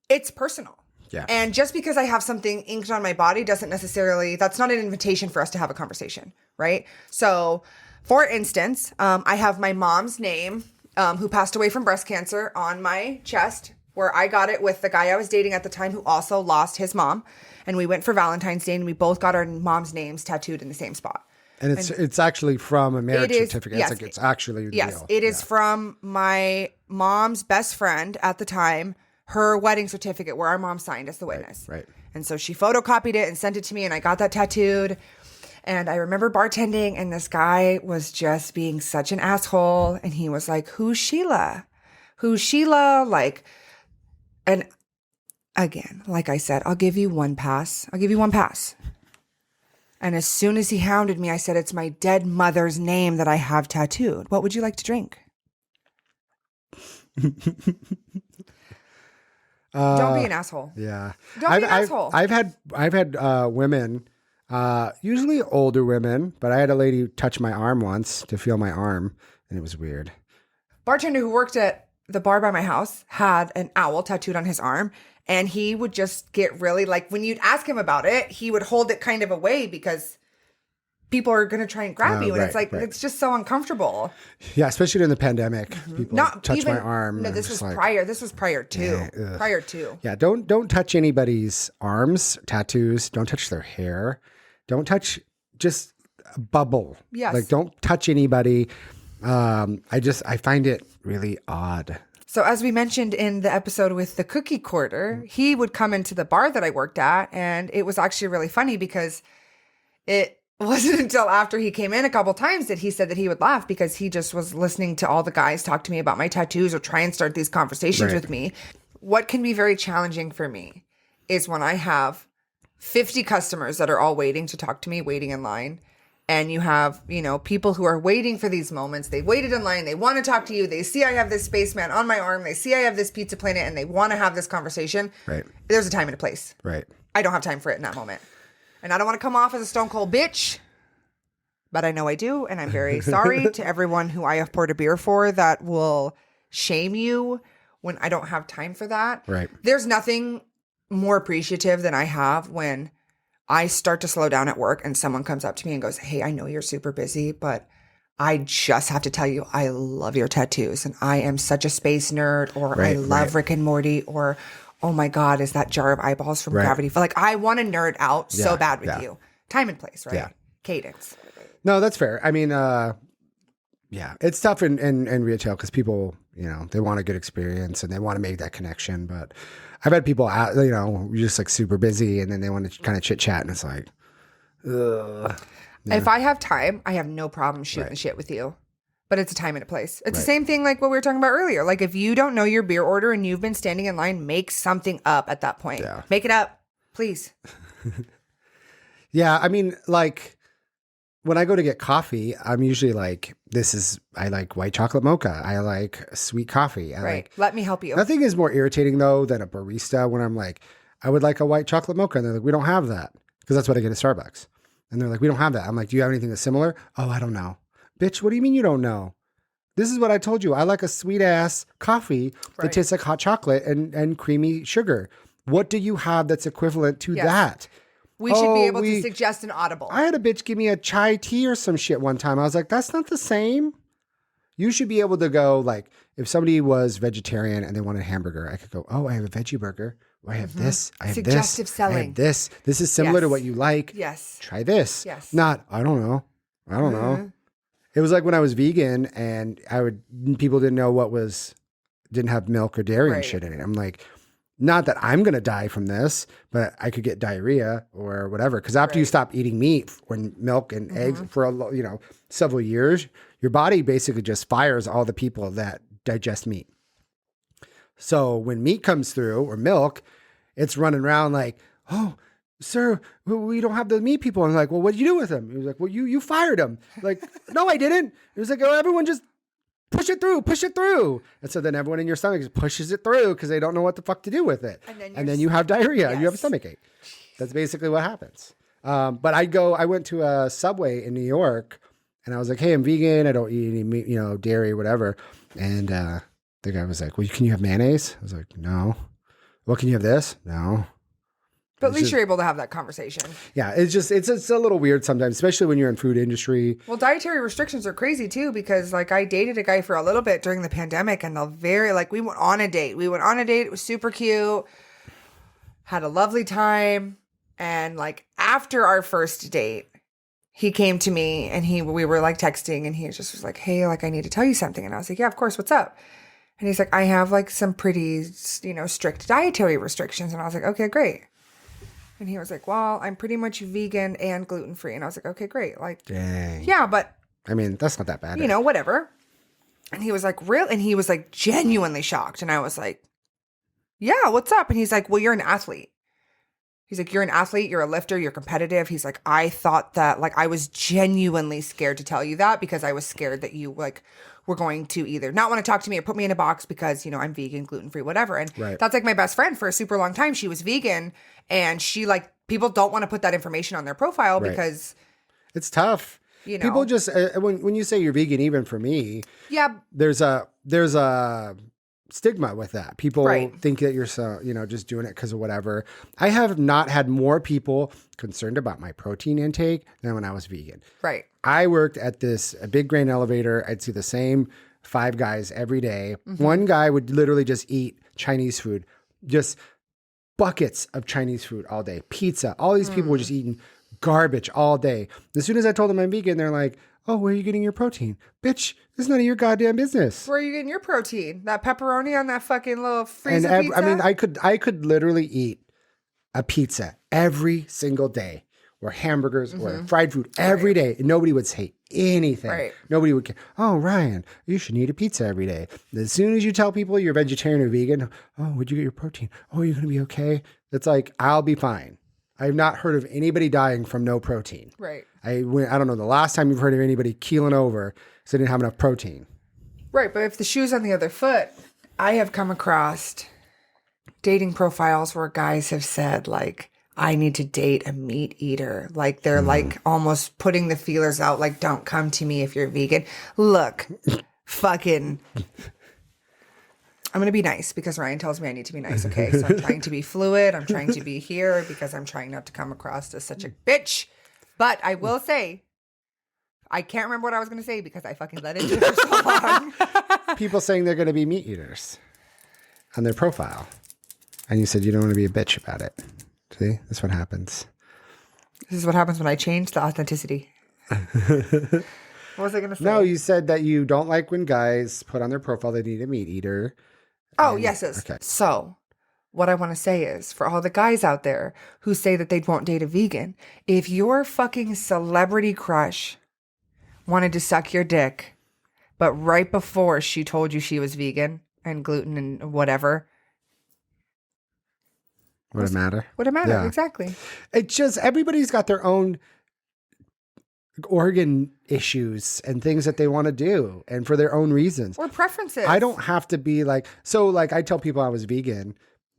[SPEAKER 1] it's personal.
[SPEAKER 2] Yeah.
[SPEAKER 1] And just because I have something inked on my body doesn't necessarily, that's not an invitation for us to have a conversation, right? So for instance, I have my mom's name, who passed away from breast cancer on my chest, where I got it with the guy I was dating at the time who also lost his mom. And we went for Valentine's Day and we both got our mom's names tattooed in the same spot.
[SPEAKER 2] And it's actually from a marriage certificate.
[SPEAKER 1] Yes,
[SPEAKER 2] it's actually
[SPEAKER 1] yes,
[SPEAKER 2] real.
[SPEAKER 1] it is from my mom's best friend at the time, her wedding certificate where our mom signed as the witness.
[SPEAKER 2] Right.
[SPEAKER 1] And so she photocopied it and sent it to me and I got that tattooed. And I remember bartending and this guy was just being such an asshole. And he was like, who's Sheila? Who's Sheila? Like, and again, like I said, I'll give you one pass. And as soon as he hounded me, I said, it's my dead mother's name that I have tattooed. What would you like to drink? Don't be an asshole.
[SPEAKER 2] Yeah.
[SPEAKER 1] Don't be an asshole.
[SPEAKER 2] I've had women, usually older women, but I had a lady touch my arm once to feel my arm, and it was weird.
[SPEAKER 1] Bartender who worked at the bar by my house had an owl tattooed on his arm, and he would just get really like when you'd ask him about it, he would hold it kind of away because people are going to try and grab you, and it's like it's just so uncomfortable.
[SPEAKER 2] Yeah, especially during the pandemic, people touch my arm.
[SPEAKER 1] No, this was prior. This was prior to. Prior to.
[SPEAKER 2] Yeah, don't touch anybody's arms, tattoos. Don't touch their hair. Don't touch just a bubble.
[SPEAKER 1] Yes.
[SPEAKER 2] Like don't touch anybody. I find it really odd.
[SPEAKER 1] So as we mentioned in the episode with the cookie quarter, he would come into the bar that I worked at, and it was actually really funny because it wasn't until after he came in a couple times that he said that he would laugh because he just was listening to all the guys talk to me about my tattoos or try and start these conversations with me. What can be very challenging for me is when I have 50 customers that are all waiting to talk to me, waiting in line. And you have, people who are waiting for these moments. They've waited in line. They want to talk to you. They see I have this spaceman on my arm. They see I have this pizza planet and they want to have this conversation.
[SPEAKER 2] Right.
[SPEAKER 1] There's a time and a place.
[SPEAKER 2] Right.
[SPEAKER 1] I don't have time for it in that moment. And I don't want to come off as a stone cold bitch, but I know I do. And I'm very sorry to everyone who I have poured a beer for that will shame you when I don't have time for that.
[SPEAKER 2] Right.
[SPEAKER 1] There's nothing more appreciative than I have when I start to slow down at work and someone comes up to me and goes, hey, I know you're super busy, but I just have to tell you, I love your tattoos and I am such a space nerd, or I love Rick and Morty, or, oh my God, is that jar of eyeballs from Gravity? Like I want to nerd out so bad with you. Time and place, right?
[SPEAKER 2] Yeah.
[SPEAKER 1] Cadence.
[SPEAKER 2] No, that's fair. I mean, it's tough in retail because people, they want a good experience and they want to make that connection, but I've had people out, just like super busy and then they want to kind of chit chat and it's like, ugh. Yeah.
[SPEAKER 1] If I have time, I have no problem shooting the shit with you, but it's a time and a place. It's the same thing like what we were talking about earlier. Like if you don't know your beer order and you've been standing in line, make something up at that point.
[SPEAKER 2] Yeah.
[SPEAKER 1] Make it up, please.
[SPEAKER 2] Yeah. I mean, like when I go to get coffee, I'm usually like, I like white chocolate mocha. I like sweet coffee.
[SPEAKER 1] Let me help you.
[SPEAKER 2] Nothing is more irritating though than a barista when I'm like, I would like a white chocolate mocha. And they're like, we don't have that. Because that's what I get at Starbucks. And they're like, we don't have that. I'm like, do you have anything that's similar? Oh, I don't know. Bitch, what do you mean you don't know? This is what I told you. I like a sweet ass coffee that tastes like hot chocolate and creamy sugar. What do you have that's equivalent to that?
[SPEAKER 1] We should be able to suggest an audible.
[SPEAKER 2] I had a bitch give me a chai tea or some shit one time. I was like, that's not the same. You should be able to go, like, if somebody was vegetarian and they wanted a hamburger, I could go, oh, I have a veggie burger. I have this. I have
[SPEAKER 1] Suggestive
[SPEAKER 2] this.
[SPEAKER 1] selling.
[SPEAKER 2] I have this. This is similar to what you like.
[SPEAKER 1] Yes.
[SPEAKER 2] Try this.
[SPEAKER 1] Yes.
[SPEAKER 2] Not, I don't know. I don't know. It was like when I was vegan and people didn't know didn't have milk or dairy and shit in it. I'm like, Not that I'm going to die from this, but I could get diarrhea or whatever. Because after you stop eating meat and milk and eggs for several years, your body basically just fires all the people that digest meat. So when meat comes through or milk, it's running around like, oh, sir, we don't have the meat people. And I'm like, well, what did you do with them? He was like, well, you fired them. Like, no, I didn't. It was like, oh, everyone just push it through. And so then everyone in your stomach just pushes it through because they don't know what the fuck to do with it. And then you have diarrhea. Yes. You have a stomach ache. That's basically what happens. But I went to a Subway in New York and I was like, hey, I'm vegan. I don't eat any meat, dairy, whatever. And the guy was like, well, can you have mayonnaise? I was like, no. Well, can you have this? No.
[SPEAKER 1] But at least you're able to have that conversation.
[SPEAKER 2] Yeah, it's a little weird sometimes, especially when you're in food industry.
[SPEAKER 1] Well, dietary restrictions are crazy too, because like I dated a guy for a little bit during the pandemic and we went on a date. It was super cute. Had a lovely time. And like after our first date, he came to me and we were like texting and he just was like, hey, like I need to tell you something. And I was like, yeah, of course. What's up? And he's like, I have like some pretty, strict dietary restrictions. And I was like, okay, great. And he was like, well, I'm pretty much vegan and gluten-free. And I was like, okay, great. Like,
[SPEAKER 2] dang.
[SPEAKER 1] Yeah, but.
[SPEAKER 2] I mean, that's not that bad.
[SPEAKER 1] Whatever. And he was like, real? And he was like genuinely shocked. And I was like, yeah, what's up? And he's like, well, you're an athlete. He's like, you're an athlete, you're a lifter, you're competitive. He's like, I thought that, like, I was genuinely scared to tell you that because I was scared that you, like, were going to either not want to talk to me or put me in a box because, I'm vegan, gluten-free, whatever. And that's like my best friend for a super long time. She was vegan and she, like, people don't want to put that information on their profile because.
[SPEAKER 2] It's tough. People just, when you say you're vegan, even for me.
[SPEAKER 1] Yeah.
[SPEAKER 2] There's a stigma with that. People think that you're just doing it because of whatever. I have not had more people concerned about my protein intake than when I was vegan.
[SPEAKER 1] Right.
[SPEAKER 2] I worked at a big grain elevator. I'd see the same 5 guys every day. Mm-hmm. One guy would literally just eat Chinese food, just buckets of Chinese food all day, pizza. All these people were just eating garbage all day. As soon as I told them I'm vegan, they're like, oh, where are you getting your protein? Bitch, this is none of your goddamn business.
[SPEAKER 1] Where are you getting your protein? That pepperoni on that fucking little freezer pizza?
[SPEAKER 2] I mean, I could literally eat a pizza every single day, or hamburgers, or fried food every day, and nobody would say anything. Right. Nobody would care. Oh, Ryan, you should eat a pizza every day. As soon as you tell people you're vegetarian or vegan, oh, where'd you get your protein? Oh, you're going to be okay? It's like, I'll be fine. I've not heard of anybody dying from no protein.
[SPEAKER 1] Right.
[SPEAKER 2] I don't know the last time you've heard of anybody keeling over because they didn't have enough protein.
[SPEAKER 1] Right, but if the shoe's on the other foot, I have come across dating profiles where guys have said, like, I need to date a meat eater. Like, they're like almost putting the feelers out, like, don't come to me if you're vegan. Look, fucking... I'm going to be nice because Ryan tells me I need to be nice, okay? So I'm trying to be fluid. I'm trying to be here because I'm trying not to come across as such a bitch. But I will say, I can't remember what I was going to say because I fucking let it do it for so long.
[SPEAKER 2] People saying they're going to be meat eaters on their profile. And you said you don't want to be a bitch about it. See? That's what happens.
[SPEAKER 1] This is what happens when I change the authenticity. What was I going to say?
[SPEAKER 2] No, you said that you don't like when guys put on their profile they need a meat eater.
[SPEAKER 1] Oh, yes. Okay. So what I want to say is for all the guys out there who say that they won't date a vegan, if your fucking celebrity crush wanted to suck your dick, but right before she told you she was vegan and gluten and whatever.
[SPEAKER 2] Would it matter?
[SPEAKER 1] Would it matter?
[SPEAKER 2] Yeah.
[SPEAKER 1] Exactly.
[SPEAKER 2] It's just everybody's got their own organ issues and things that they want to do and for their own reasons
[SPEAKER 1] or preferences.
[SPEAKER 2] I don't have to be like, so like I tell people I was vegan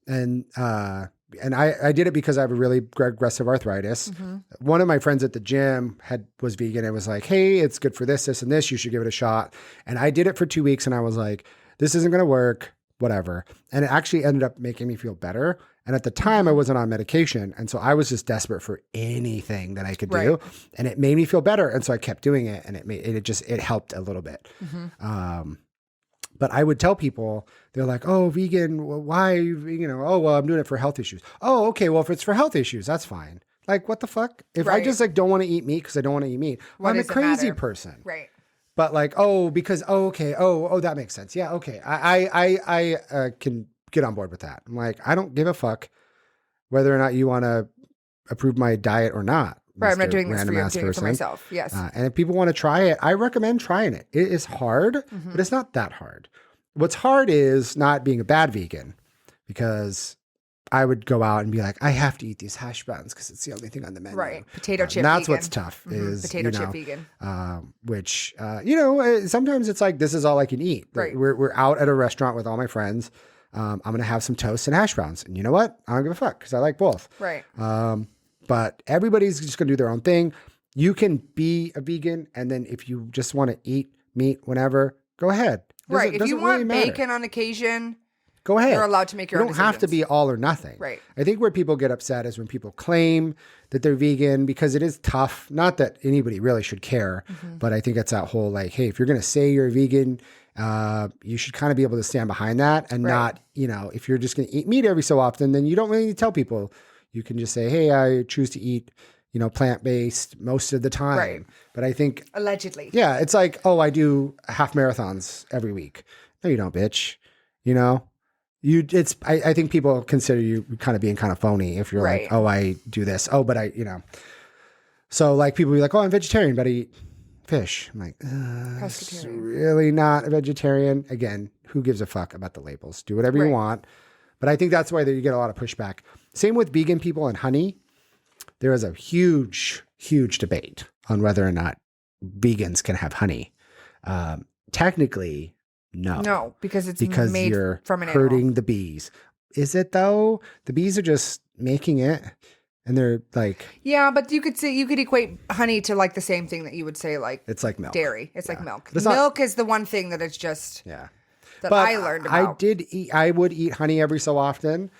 [SPEAKER 2] and I did it because I have a really aggressive arthritis. Mm-hmm. One of my friends at the gym was vegan and was like, hey, it's good for this, this, and this. You should give it a shot. And I did it for 2 weeks and I was like, this isn't going to work, whatever. And it actually ended up making me feel better. And at the time I wasn't on medication. And so I was just desperate for anything that I could do. And it made me feel better. And so I kept doing it and it helped a little bit. Mm-hmm. But I would tell people, they're like, oh, vegan, well, why, oh, well, I'm doing it for health issues. Oh, okay. Well, if it's for health issues, that's fine. Like, what the fuck? If I just like don't want to eat meat because I don't want to eat meat, well, I'm a crazy person.
[SPEAKER 1] Right.
[SPEAKER 2] But like, oh, because, oh, okay. Oh, that makes sense. Yeah. Okay. I can get on board with that. I'm like, I don't give a fuck whether or not you want to approve my diet or not.
[SPEAKER 1] Right, I'm not
[SPEAKER 2] Mr.
[SPEAKER 1] doing this for
[SPEAKER 2] Random
[SPEAKER 1] you. I'm
[SPEAKER 2] Ass
[SPEAKER 1] doing it for
[SPEAKER 2] Person.
[SPEAKER 1] myself. Yes.
[SPEAKER 2] And if people want to try it, I recommend trying it. It is hard, but it's not that hard. What's hard is not being a bad vegan, because I would go out and be like, I have to eat these hash browns because it's the only thing on the menu.
[SPEAKER 1] Right. Potato chip
[SPEAKER 2] That's
[SPEAKER 1] vegan.
[SPEAKER 2] what's tough is,
[SPEAKER 1] Potato chip vegan.
[SPEAKER 2] which, sometimes it's like, this is all I can eat.
[SPEAKER 1] Right.
[SPEAKER 2] We're out at a restaurant with all my friends. I'm going to have some toast and hash browns. And you know what? I don't give a fuck because I like both.
[SPEAKER 1] Right.
[SPEAKER 2] But everybody's just going to do their own thing. You can be a vegan, and then if you just want to eat meat whenever, go ahead.
[SPEAKER 1] Right. If you want bacon on occasion,
[SPEAKER 2] go ahead.
[SPEAKER 1] you're allowed to make your own
[SPEAKER 2] You don't have to be all or nothing.
[SPEAKER 1] Right.
[SPEAKER 2] I think where people get upset is when people claim that they're vegan, because it is tough. Not that anybody really should care, but I think it's that whole like, hey, if you're going to say you're a vegan, you should kind of be able to stand behind that and not, if you're just going to eat meat every so often, then you don't really need to tell people. You can just say, hey, I choose to eat, plant-based most of the time.
[SPEAKER 1] Right.
[SPEAKER 2] But I think
[SPEAKER 1] allegedly.
[SPEAKER 2] yeah, it's like, oh, I do half marathons every week. No, you don't, bitch. I think people consider you kind of being kind of phony if you're
[SPEAKER 1] Right.
[SPEAKER 2] like, oh, I do this. Oh, but so like people be like, oh, I'm vegetarian, but I eat fish. I'm like, it's really not a vegetarian. Again, who gives a fuck about the labels? Do whatever you want. But I think that's why you get a lot of pushback. Same with vegan people and honey. There is a huge, huge debate on whether or not vegans can have honey. Technically, no.
[SPEAKER 1] No, because it's made
[SPEAKER 2] you're
[SPEAKER 1] from an
[SPEAKER 2] hurting
[SPEAKER 1] animal.
[SPEAKER 2] the bees. Is it though? The bees are just making it, and they're like,
[SPEAKER 1] Yeah, but you could equate honey to like the same thing that you would say like
[SPEAKER 2] it's like milk.
[SPEAKER 1] dairy. It's like milk.
[SPEAKER 2] But it's not-
[SPEAKER 1] Milk is the one thing that it's just
[SPEAKER 2] Yeah.
[SPEAKER 1] that
[SPEAKER 2] But
[SPEAKER 1] I learned about.
[SPEAKER 2] I would eat honey every so often.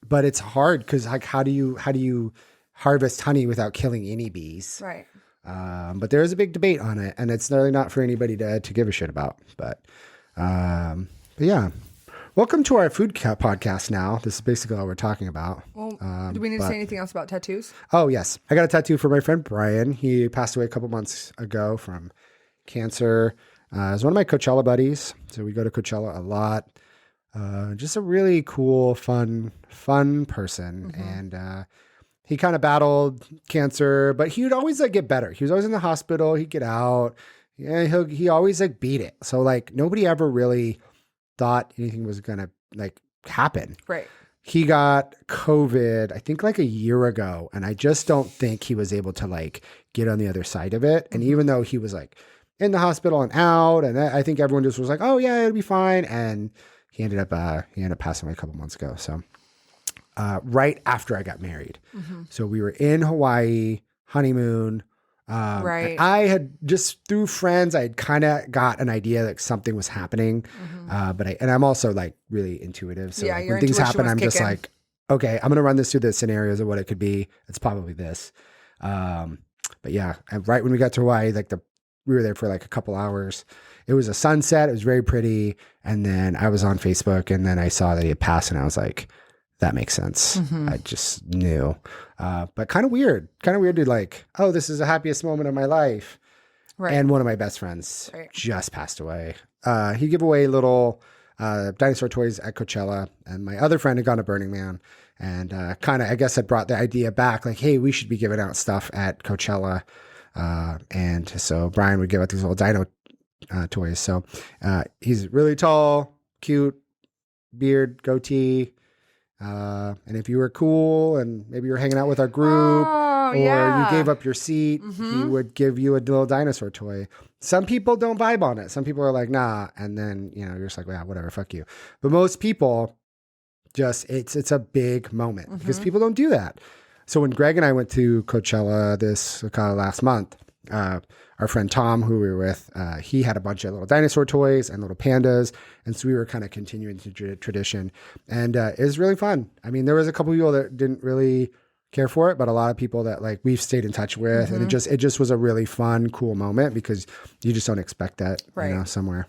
[SPEAKER 2] But it's hard because like, how do you harvest honey without killing any bees?
[SPEAKER 1] Right.
[SPEAKER 2] But there is a big debate on it, and it's really not for anybody to give a shit about. But yeah, welcome to our food podcast. Now, this is basically all we're talking about.
[SPEAKER 1] Well, do we need to say anything else about tattoos?
[SPEAKER 2] Oh yes, I got a tattoo for my friend Brian. He passed away a couple months ago from cancer. He's one of my Coachella buddies, so we go to Coachella a lot. Just a really cool, fun person. And he kind of battled cancer, but he would always like get better. He was always in the hospital. He'd get out. Yeah, he always like beat it. So like nobody ever really thought anything was gonna like happen.
[SPEAKER 1] Right.
[SPEAKER 2] He got COVID, I think like a year ago, and I just don't think he was able to like get on the other side of it. And even though he was like in the hospital and out, and I think everyone just was like, oh yeah, it'll be fine. And he ended up passing away a couple months ago. So right after I got married. So we were in Hawaii, honeymoon.
[SPEAKER 1] Right.
[SPEAKER 2] I had just through friends, I had kind of got an idea that something was happening. But I'm also like really intuitive. So
[SPEAKER 1] Yeah,
[SPEAKER 2] like,
[SPEAKER 1] your
[SPEAKER 2] when things
[SPEAKER 1] intuition
[SPEAKER 2] happen,
[SPEAKER 1] was
[SPEAKER 2] I'm just
[SPEAKER 1] kicking.
[SPEAKER 2] like, okay, I'm going to run this through the scenarios of what it could be. It's probably this. But yeah, and right when we got to Hawaii, like we were there for like a couple hours. It was a sunset. It was very pretty. And then I was on Facebook, and then I saw that he had passed, and I was like, that makes sense. I just knew. But kind of weird to like, oh, this is the happiest moment of my life.
[SPEAKER 1] Right.
[SPEAKER 2] And one of my best friends just passed away. He gave away little dinosaur toys at Coachella, and my other friend had gone to Burning Man, and kind of, I guess, had brought the idea back, like, hey, we should be giving out stuff at Coachella. And so Brian would give out these little dino toys. So he's really tall, cute, beard, goatee. And if you were cool and maybe you were hanging out with our group, or you gave up your seat, he would give you a little dinosaur toy. Some people don't vibe on it. Some people are like, nah. And then, you're just like, yeah, whatever, fuck you. But most people just, it's a big moment because people don't do that. So when Greg and I went to Coachella this kind of last month, our friend Tom, who we were with, he had a bunch of little dinosaur toys and little pandas. And so we were kind of continuing the tradition. And it was really fun. I mean, there was a couple of people that didn't really care for it, but a lot of people that like we've stayed in touch with. And it just was a really fun, cool moment because you just don't expect that, somewhere.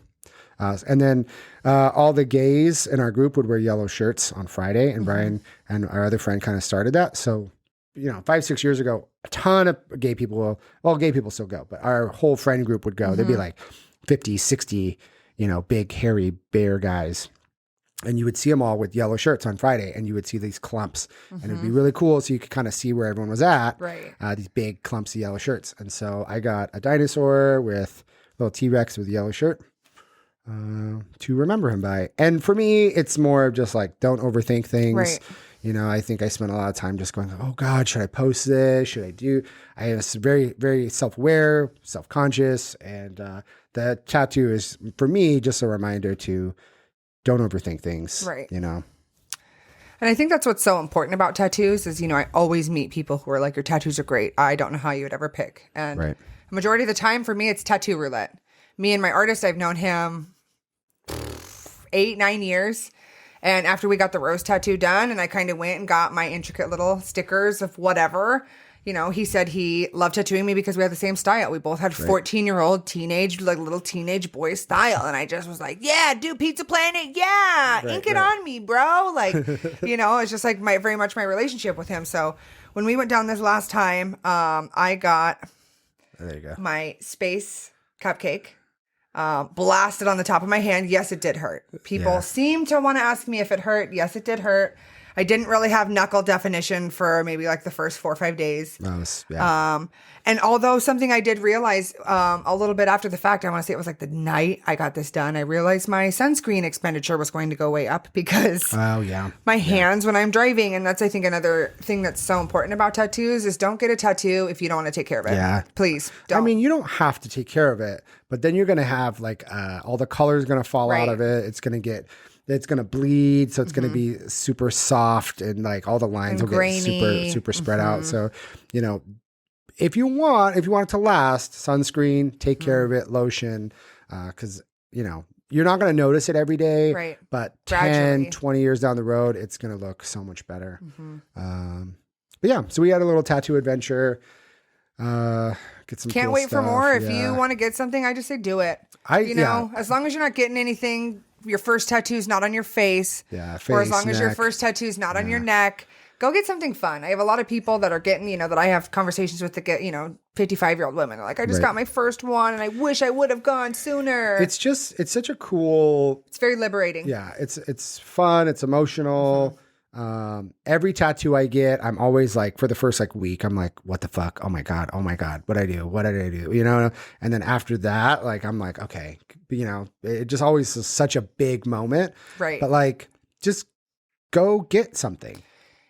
[SPEAKER 2] And then all the gays in our group would wear yellow shirts on Friday. And Brian and our other friend kind of started that. So 5-6 years ago, a ton of gay people, gay people still go, but our whole friend group would go. There'd be like 50, 60, big, hairy bear guys. And you would see them all with yellow shirts on Friday, and you would see these clumps, and it'd be really cool. So you could kind of see where everyone was at.
[SPEAKER 1] Right.
[SPEAKER 2] These big clumps of yellow shirts. And so I got a dinosaur with a little T-Rex with a yellow shirt to remember him by. And for me, it's more of just like, don't overthink things.
[SPEAKER 1] Right.
[SPEAKER 2] You know, I think I spent a lot of time just going, oh God, should I post this? Should I do? I was very, very self-aware, self-conscious. And the tattoo is, for me, just a reminder to don't overthink things.
[SPEAKER 1] Right.
[SPEAKER 2] You know?
[SPEAKER 1] And I think that's what's so important about tattoos is, you know, I always meet people who are like, your tattoos are great. I don't know how you would ever pick. And
[SPEAKER 2] Right.
[SPEAKER 1] the majority of the time for me, it's tattoo roulette. Me and my artist, I've known him 8-9 years. And after we got the rose tattoo done and I kind of went and got my intricate little stickers of whatever, you know, he said he loved tattooing me because we had the same style. We both had 14-year-old teenage, like little teenage boy style. And I just was like, yeah, dude, Pizza Planet. Yeah. Ink it on me, bro. Like, you know, it's just like very much my relationship with him. So when we went down this last time, I got
[SPEAKER 2] There you go.
[SPEAKER 1] my space cupcake blasted on the top of my hand. Yes, it did hurt. People seem to want to ask me if it hurt. Yes, it did hurt. I didn't really have knuckle definition for maybe like the first 4 or 5 days. And although something I did realize a little bit after the fact, I want to say it was like the night I got this done, I realized my sunscreen expenditure was going to go way up because my hands when I'm driving. And that's, I think, another thing that's so important about tattoos is don't get a tattoo if you don't want to take care of it.
[SPEAKER 2] Yeah.
[SPEAKER 1] Please don't.
[SPEAKER 2] I mean, you don't have to take care of it, but then you're going to have like all the colors going to fall out of it. It's going to bleed. So it's going to be super soft and like all the lines will
[SPEAKER 1] grainy.
[SPEAKER 2] get super spread out. So, you know, if you want it to last, sunscreen, take care of it, lotion, cause you know, you're not going to notice it every day,
[SPEAKER 1] Right.
[SPEAKER 2] but
[SPEAKER 1] Gradually.
[SPEAKER 2] 10, 20 years down the road, it's going to look so much better. But yeah, so we had a little tattoo adventure, get some
[SPEAKER 1] Can't
[SPEAKER 2] cool
[SPEAKER 1] wait for
[SPEAKER 2] stuff.
[SPEAKER 1] more. If
[SPEAKER 2] Yeah.
[SPEAKER 1] you want to get something, I just say do it. You know, as long as you're not getting anything, your first tattoo's not on your face.
[SPEAKER 2] Yeah,
[SPEAKER 1] or as
[SPEAKER 2] face,
[SPEAKER 1] long as your
[SPEAKER 2] neck.
[SPEAKER 1] first tattoo's not on your neck. Go get something fun. I have a lot of people that are getting, you know, that I have conversations with that get, you know, 55-year-old women. They're like, I just got my first one and I wish I would have gone sooner.
[SPEAKER 2] It's such a cool.
[SPEAKER 1] It's very liberating.
[SPEAKER 2] Yeah, it's fun. It's emotional. Every tattoo I get, I'm always like, for the first like week, I'm like, what the fuck? Oh my God. What did I do? You know? And then after that, like, I'm like, okay, you know, it just always is such a big moment.
[SPEAKER 1] Right.
[SPEAKER 2] But like, just go get something.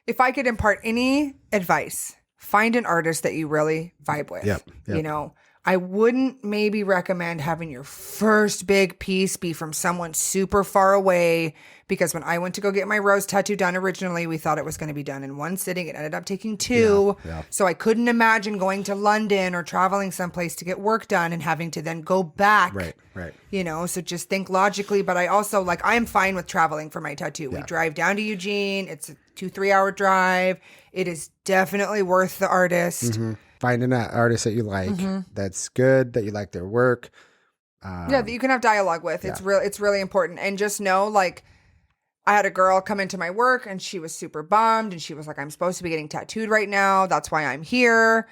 [SPEAKER 1] If I could impart any advice, find an artist that you really vibe with.
[SPEAKER 2] Yep.
[SPEAKER 1] You know, I wouldn't maybe recommend having your first big piece be from someone super far away, because when I went to go get my rose tattoo done originally, we thought it was going to be done in one sitting. It ended up taking 2. So I couldn't imagine going to London or traveling someplace to get work done and having to then go back.
[SPEAKER 2] Right.
[SPEAKER 1] You know, so just think logically. But I also, like, I'm fine with traveling for my tattoo. We drive down to Eugene. It's a 2-3 hour drive. It is definitely worth the artist.
[SPEAKER 2] Finding that artist that you like, that's good, that you like their work.
[SPEAKER 1] That you can have dialogue with. It's really important. And just know, like, I had a girl come into my work and she was super bummed and she was like, I'm supposed to be getting tattooed right now. That's why I'm here.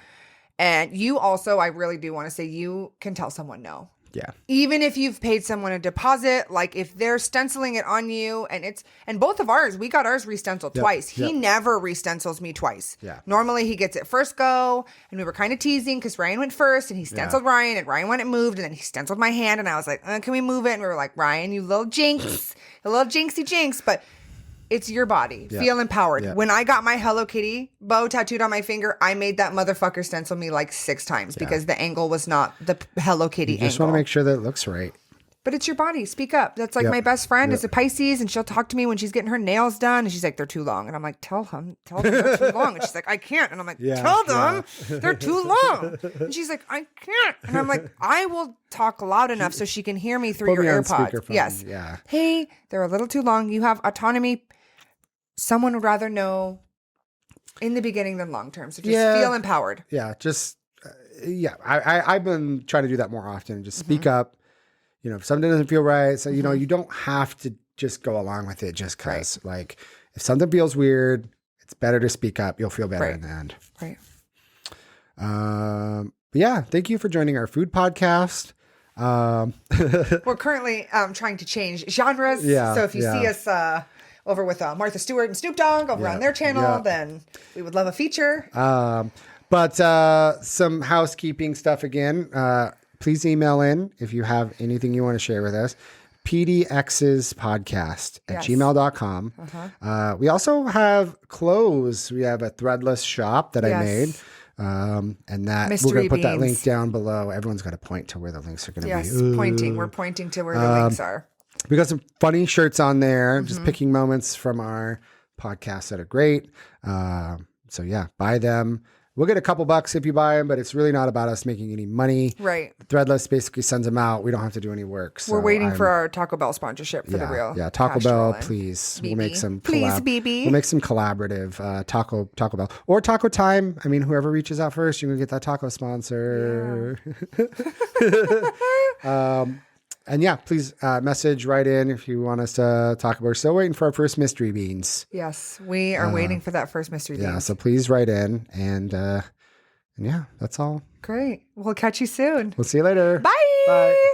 [SPEAKER 1] And you also, I really do want to say, you can tell someone no.
[SPEAKER 2] Yeah.
[SPEAKER 1] Even if you've paid someone a deposit, like if they're stenciling it on you and both of ours, we got ours re-stenciled twice. He never re-stencils me twice.
[SPEAKER 2] Yeah.
[SPEAKER 1] Normally he gets it first go, and we were kind of teasing because Ryan went first and he stenciled Ryan, and Ryan went and moved, and then he stenciled my hand, and I was like, can we move it? And we were like, Ryan, you little jinx, a little jinxy jinx, but it's your body. Feel empowered. When I got my Hello Kitty bow tattooed on my finger, I made that motherfucker stencil me like 6 times because the angle was not the Hello Kitty angle.
[SPEAKER 2] You just want to make sure that it looks right.
[SPEAKER 1] But it's your body. Speak up. That's like my best friend is a Pisces, and she'll talk to me when she's getting her nails done, and she's like, they're too long. And I'm like, tell them they're too long. And she's like, I can't. And I'm like, tell them they're too long. And she's like, I can't. And I'm like, I will talk loud enough so she can hear me through your AirPods.
[SPEAKER 2] Speakerphone.
[SPEAKER 1] Yes.
[SPEAKER 2] Yeah.
[SPEAKER 1] Hey, they're a little too long. You have autonomy. Someone would rather know in the beginning than long term. So just feel empowered.
[SPEAKER 2] Yeah. Just, I've been trying to do that more often. Just speak up. You know, if something doesn't feel right. So, you know, you don't have to just go along with it just because. Like, if something feels weird, it's better to speak up. You'll feel better in the end.
[SPEAKER 1] Right.
[SPEAKER 2] Yeah. Thank you for joining our food podcast.
[SPEAKER 1] We're currently trying to change genres.
[SPEAKER 2] Yeah,
[SPEAKER 1] So if you see us over with Martha Stewart and Snoop Dogg over on their channel, then we would love a feature.
[SPEAKER 2] But some housekeeping stuff again. Please email in if you have anything you want to share with us. pdExes podcast at gmail.com. We also have clothes. We have a threadless shop that I made. And that
[SPEAKER 1] Mystery
[SPEAKER 2] we're going to put that
[SPEAKER 1] beans.
[SPEAKER 2] link down below. Everyone's got to point to where the links are going to
[SPEAKER 1] Yes,
[SPEAKER 2] be.
[SPEAKER 1] pointing. We're pointing to where the links are.
[SPEAKER 2] We got some funny shirts on there, just picking moments from our podcasts that are great. So yeah, buy them. We'll get a couple bucks if you buy them, but it's really not about us making any money.
[SPEAKER 1] Right.
[SPEAKER 2] Threadless basically sends them out. We don't have to do any work. So
[SPEAKER 1] We're waiting for our Taco Bell sponsorship for the real.
[SPEAKER 2] Yeah, Taco
[SPEAKER 1] Pasture
[SPEAKER 2] Bell,
[SPEAKER 1] Line.
[SPEAKER 2] please.
[SPEAKER 1] BB.
[SPEAKER 2] We'll make some
[SPEAKER 1] BB.
[SPEAKER 2] We'll make some collaborative Taco Bell or Taco Time. I mean, whoever reaches out first, you can get that taco sponsor.
[SPEAKER 1] Yeah.
[SPEAKER 2] And yeah, please message right in if you want us to talk about. We're still waiting for our first mystery beans.
[SPEAKER 1] Yes, we are waiting for that first mystery bean.
[SPEAKER 2] Yeah, so please write in and yeah, that's all.
[SPEAKER 1] Great. We'll catch you soon.
[SPEAKER 2] We'll see you later.
[SPEAKER 1] Bye.
[SPEAKER 2] Bye.